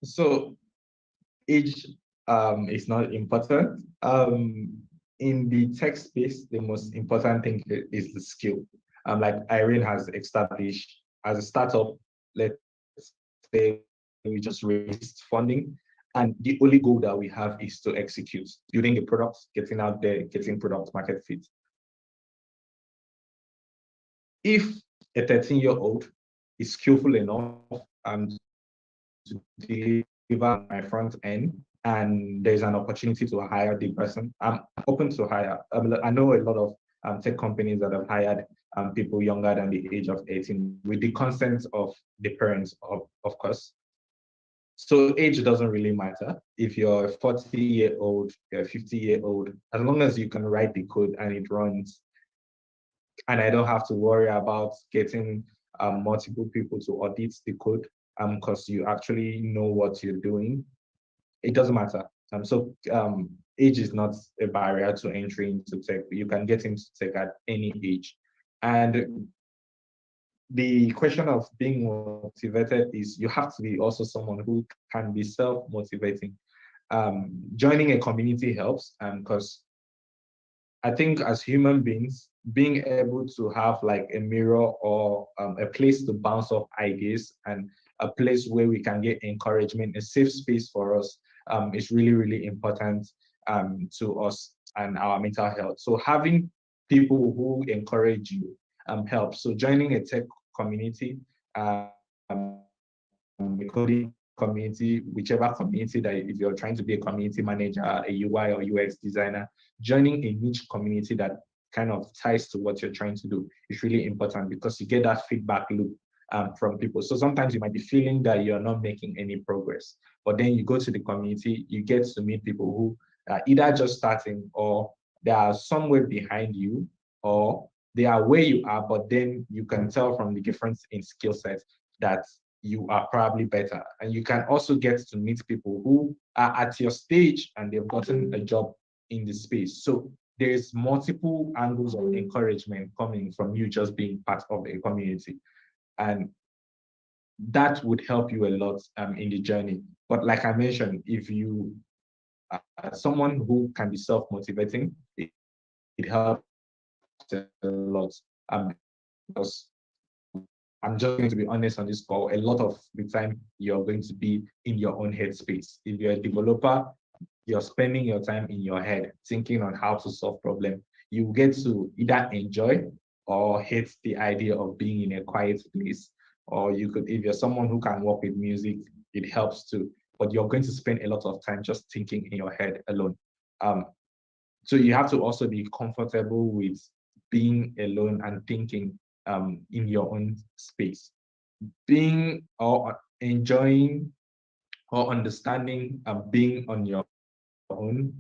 So age is not important. In the tech space, the most important thing is the skill. Like Irene has established, as a startup, let's say we just raised funding, and the only goal that we have is to execute, building a product, getting out there, getting product market fit. If a 13-year-old is skillful enough and to deliver my front end and there's an opportunity to hire the person, I'm open to hire. I know a lot of tech companies that have hired people younger than the age of 18 with the consent of the parents, of course. So age doesn't really matter. If you're a 40-year-old, you're a 50-year-old, as long as you can write the code and it runs, and I don't have to worry about getting multiple people to audit the code because you actually know what you're doing, it doesn't matter. Age is not a barrier to entry into tech. You can get into tech at any age. And the question of being motivated is you have to be also someone who can be self-motivating. Joining a community helps because I think as human beings, being able to have like a mirror or a place to bounce off ideas and a place where we can get encouragement, a safe space for us is really, really important to us and our mental health. So having people who encourage you helps. So joining a tech community, a coding community, whichever community that if you're trying to be a community manager, a UI or UX designer, joining a niche community that kind of ties to what you're trying to do is really important because you get that feedback loop from people. So sometimes you might be feeling that you're not making any progress, but then you go to the community, you get to meet people who are either just starting or they are somewhere behind you or they are where you are, but then you can tell from the difference in skill sets that you are probably better. And you can also get to meet people who are at your stage and they've gotten a job in the space. So there's multiple angles of encouragement coming from you just being part of a community. And that would help you a lot in the journey. But like I mentioned, if you are someone who can be self-motivating, it helps a lot. Because I'm just going to be honest on this call, a lot of the time you're going to be in your own headspace. If you're a developer, you're spending your time in your head thinking on how to solve problems. You get to either enjoy or hate the idea of being in a quiet place. Or you could, if you're someone who can work with music, it helps too. But you're going to spend a lot of time just thinking in your head alone. So you have to also be comfortable with being alone and thinking in your own space. Being or enjoying or understanding being on your own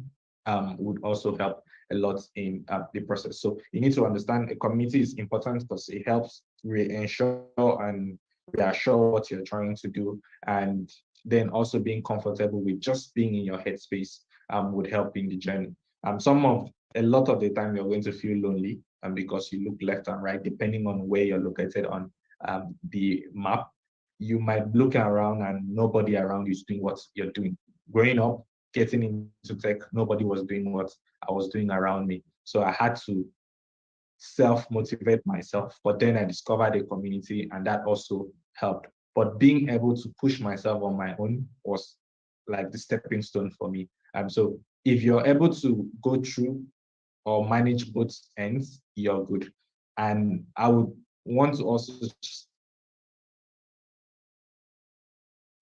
would also help a lot in the process. So you need to understand a community is important because it helps ensure and reassure what you're trying to do. And then also being comfortable with just being in your headspace would help in the journey. A lot of the time you're going to feel lonely because you look left and right, depending on where you're located on the map. You might look around and nobody around you is doing what you're doing. Growing up, getting into tech, nobody was doing what I was doing around me. So I had to self-motivate myself, but then I discovered a community and that also helped. But being able to push myself on my own was like the stepping stone for me. So if you're able to go through or manage both ends, you're good. And I would want to also just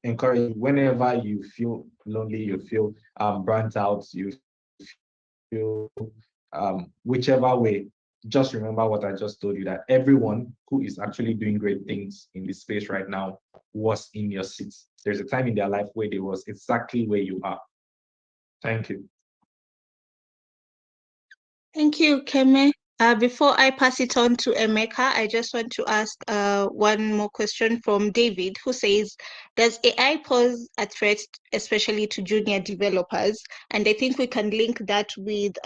encourage you, whenever you feel lonely, you feel burnt out, you feel whichever way, just remember what I just told you, that everyone who is actually doing great things in this space right now was in your seat. There's a time in their life where they was exactly where you are. Thank you. Thank you, Keme. Before I pass it on to Emeka, I just want to ask one more question from David, who says, does AI pose a threat, especially to junior developers? And I think we can link that with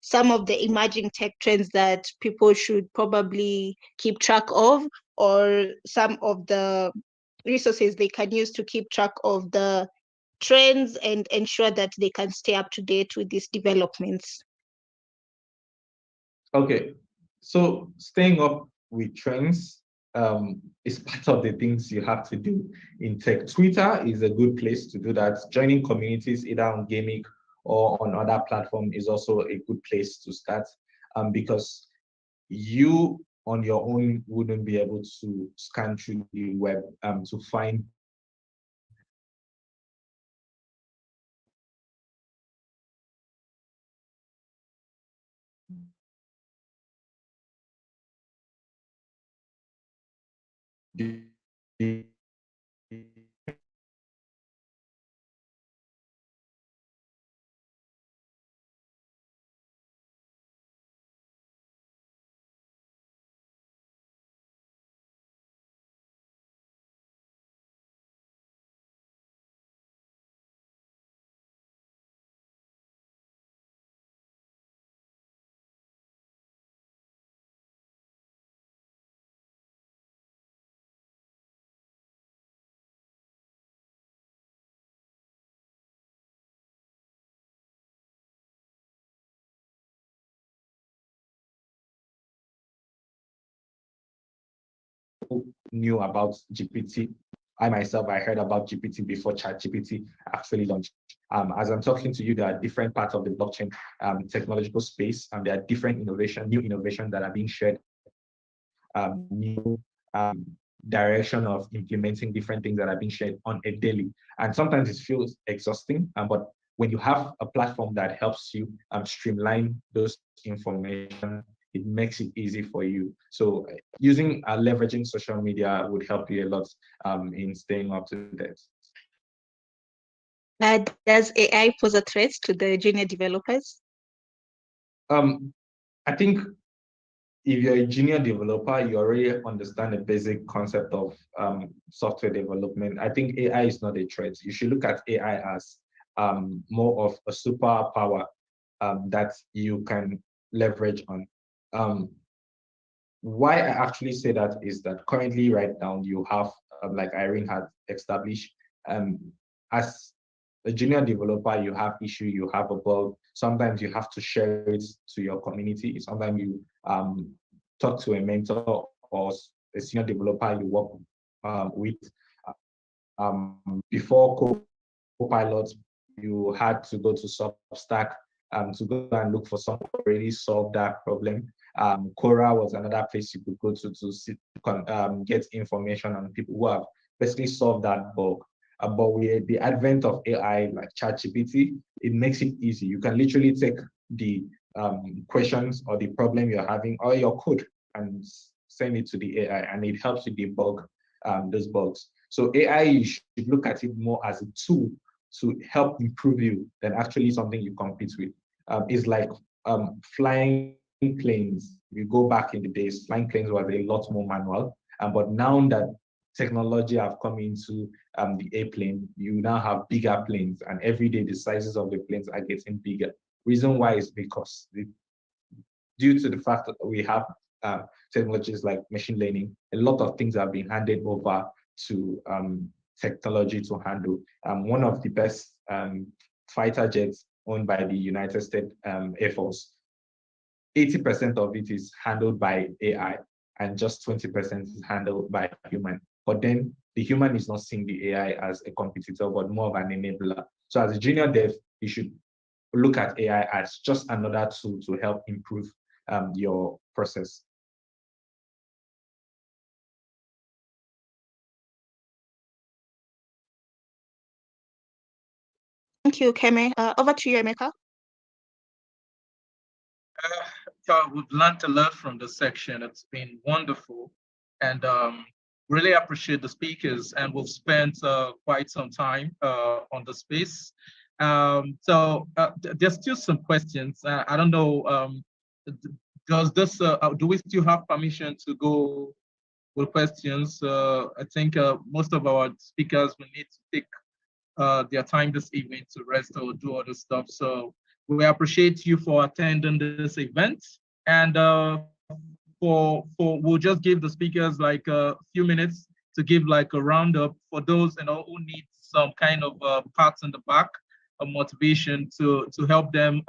some of the emerging tech trends that people should probably keep track of, or some of the resources they can use to keep track of the trends and ensure that they can stay up to date with these developments. Okay, so staying up with trends is part of the things you have to do in tech. Twitter is a good place to do that. Joining communities either on Gamic or on other platform is also a good place to start because you on your own wouldn't be able to scan through the web to find the knew about GPT. I myself, I heard about GPT before ChatGPT actually launched. As I'm talking to you, there are different parts of the blockchain technological space, and there are different new innovation that are being shared, new direction of implementing different things that are being shared on a daily. And sometimes it feels exhausting, but when you have a platform that helps you streamline those information, it makes it easy for you. So using leveraging social media would help you a lot in staying up to date. Does AI pose a threat to the junior developers? I think if you're a junior developer, you already understand the basic concept of software development. I think AI is not a threat. You should look at AI as more of a superpower that you can leverage on. Why I actually say that is that currently, right now, you have, like Irene had established, as a junior developer, you have issue, you have a bug. Sometimes you have to share it to your community. Sometimes you talk to a mentor or a senior developer you work with. Before Copilot, you had to go to Substack to go and look for someone who already solved that problem. Quora was another place you could go to get information on people who have basically solved that bug. But with the advent of AI like ChatGPT, it makes it easy. You can literally take the questions or the problem you're having or your code and send it to the AI, and it helps you debug those bugs. So AI, you should look at it more as a tool to help improve you than actually something you compete with. It's like flying planes. You go back in the days, flying planes was a lot more manual. But now that technology have come into the airplane, you now have bigger planes, and every day the sizes of the planes are getting bigger. Reason why is because due to the fact that we have technologies like machine learning, a lot of things have been handed over to technology to handle. One of the best fighter jets owned by the United States Air Force, 80% of it is handled by AI and just 20% is handled by human. But then the human is not seeing the AI as a competitor, but more of an enabler. So as a junior dev, you should look at AI as just another tool to help improve your process. Thank you, Kemi. Over to you, Emeka. So we've learned a lot from this section. It's been wonderful, and really appreciate the speakers. And we've spent quite some time on the space. So there's still some questions. I don't know. Does this? Do we still have permission to go with questions? I think most of our speakers will need to take their time this evening to rest or do other stuff. So we appreciate you for attending this event, and we'll just give the speakers like a few minutes to give like a roundup for those who need some kind of pats in the back of motivation to help them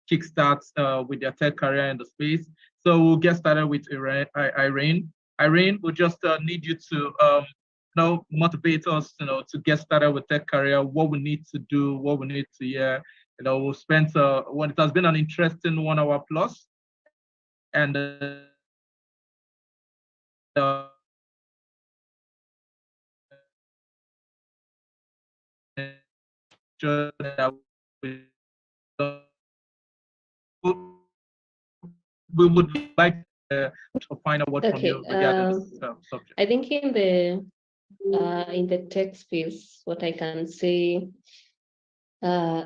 kickstart with their tech career in the space. So we'll get started with Irene. Irene, we just need you to motivate us, to get started with tech career, what we need to do, what we need to hear. We've spent, it has been an interesting 1 hour plus, and we would like to find out what from Okay. you regarding this subject. I think in the tech space, what I can say, uh,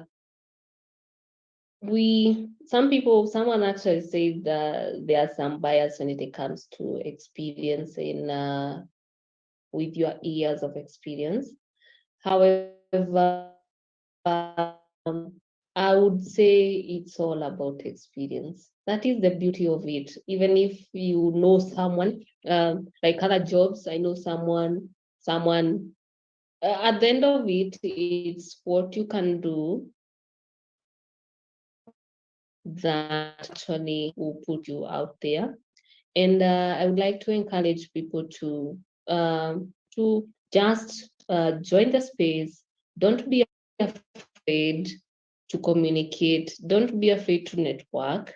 someone actually said that there are some bias when it comes to experience in with your years of experience. However, I would say it's all about experience. That is the beauty of it. Even if you know someone, like other jobs, I know someone. At the end of it, it's what you can do that actually will put you out there. And I would like to encourage people to just join the space. Don't be afraid to communicate. Don't be afraid to network.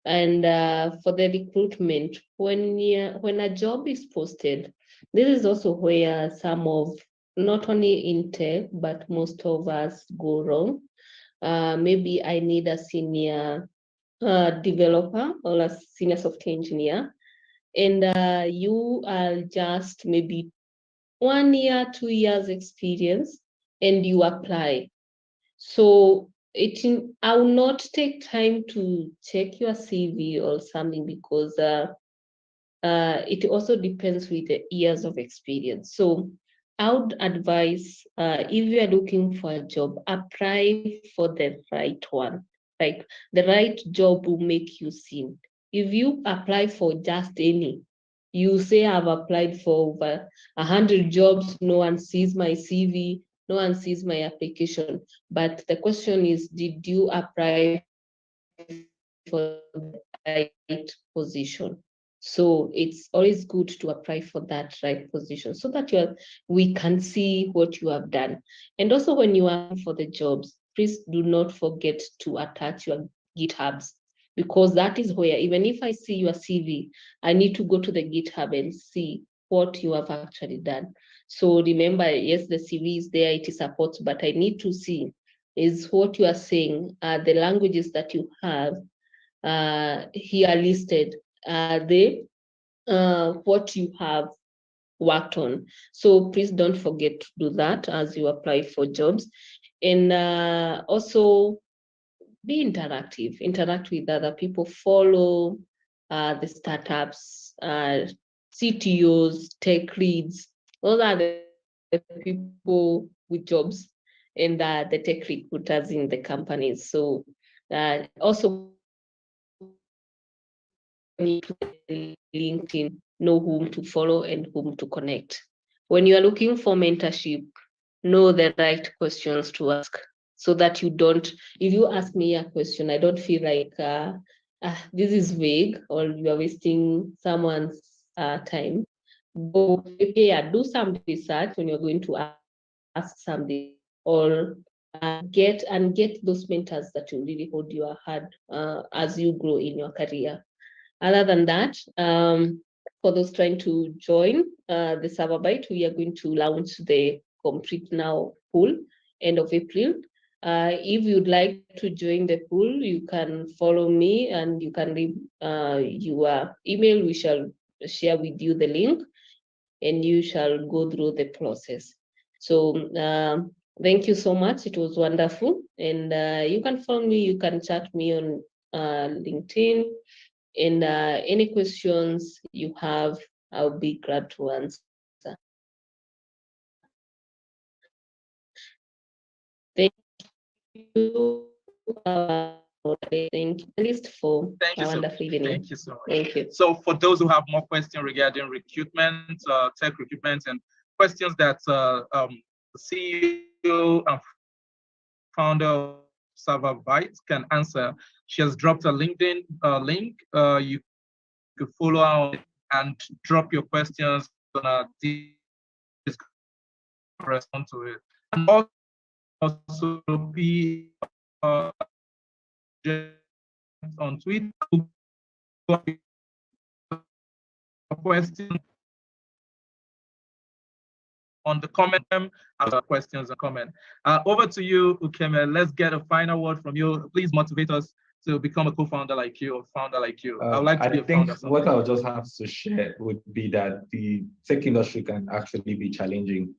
And for the recruitment, when a job is posted, this is also where some of, not only in tech, but most of us go wrong. Maybe I need a senior developer or a senior software engineer, and you are just maybe 1 year, 2 years experience, and you apply. So I will not take time to check your CV or something, because it also depends with the years of experience. So I would advise, if you are looking for a job, apply for the right one. Like, the right job will make you seen. If you apply for just any, you say I've applied for over 100 jobs, no one sees my CV, no one sees my application. But the question is, did you apply for the right position? So it's always good to apply for that right position, so that we can see what you have done. And also, when you are for the jobs, please do not forget to attach your GitHubs, because that is where, even if I see your CV, I need to go to the GitHub and see what you have actually done. So remember, yes, the CV is there, it supports, but I need to see is what you are saying, the languages that you have here listed, they what you have worked on. So please don't forget to do that as you apply for jobs. And also be interactive, interact with other people, follow the startups, CTOs, tech leads. Those are the people with jobs, and the tech recruiters in the companies. So also, LinkedIn, know whom to follow and whom to connect. When you are looking for mentorship, know the right questions to ask, so that you don't, if you ask me a question, I don't feel like this is vague or you are wasting someone's time. Go prepare, do some research when you're going to ask something, or get those mentors that will really hold your hand as you grow in your career. Other than that, for those trying to join the Server Byte, we are going to launch the Complete Now pool end of April. If you'd like to join the pool, you can follow me and you can leave your email. We shall share with you the link and you shall go through the process. So thank you so much. It was wonderful. And you can follow me, you can chat me on LinkedIn. And any questions you have, I'll be glad to answer. Thank you. Thank you, at least for Thank you a so much. wonderful evening. Thank you so much. Thank you. So for those who have more questions regarding recruitment, tech recruitment, and questions that the CEO and founder of Server Byte can answer, she has dropped a LinkedIn link. You could follow her on it and drop your questions on our respond to it. And also be on Twitter, question on the comment, questions and comment. Over to you, Ukeme. Let's get a final word from you. Please motivate us to become a co-founder like you or founder like you? I would like to be I a think founder what someday. I'll just have to share would be that the tech industry can actually be challenging,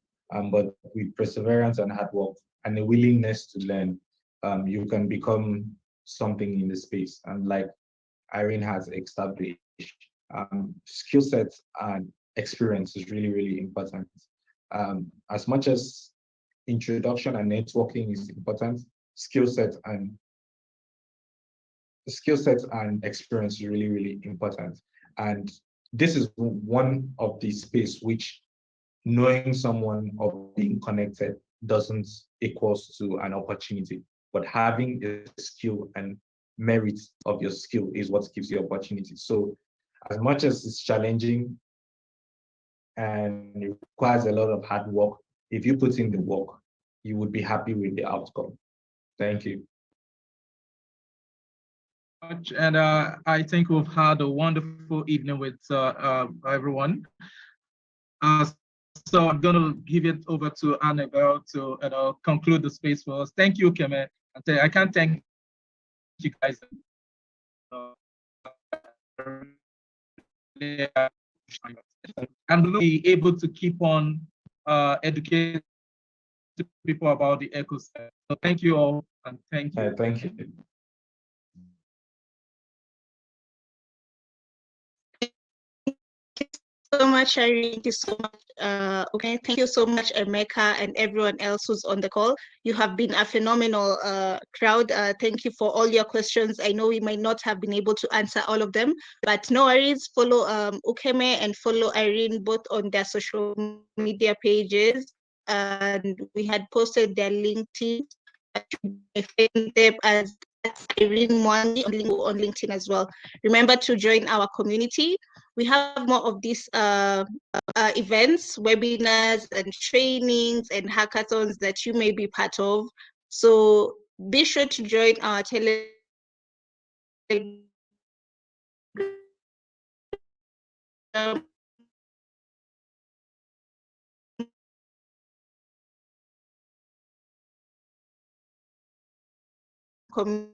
but with perseverance and hard work and a willingness to learn, you can become something in the space. And like Irene has established, skill sets and experience is really, really important. As much as introduction and networking is important, skill set and experience is really, really important. And this is one of the space which knowing someone or being connected doesn't equals to an opportunity, but having a skill and merit of your skill is what gives you opportunity. So as much as it's challenging and it requires a lot of hard work, if you put in the work, you would be happy with the outcome. Thank you. And I think we've had a wonderful evening with everyone. So I'm going to give it over to Annabelle to conclude the space for us. Thank you, Keme. I can't thank you guys. And we'll be able to keep on educating people about the ecosystem. So thank you all, and thank you. Thank you. So much, Irene. Thank you so much. Okay, thank you so much, Emeka, and everyone else who's on the call. You have been a phenomenal crowd. Thank you for all your questions. I know we might not have been able to answer all of them, but no worries. Follow Ukeme and follow Irene both on their social media pages. And we had posted their LinkedIn. Find them as Irene Mwangi on LinkedIn as well. Remember to join our community. We have more of these events, webinars, and trainings and hackathons that you may be part of. So be sure to join our Telegram community.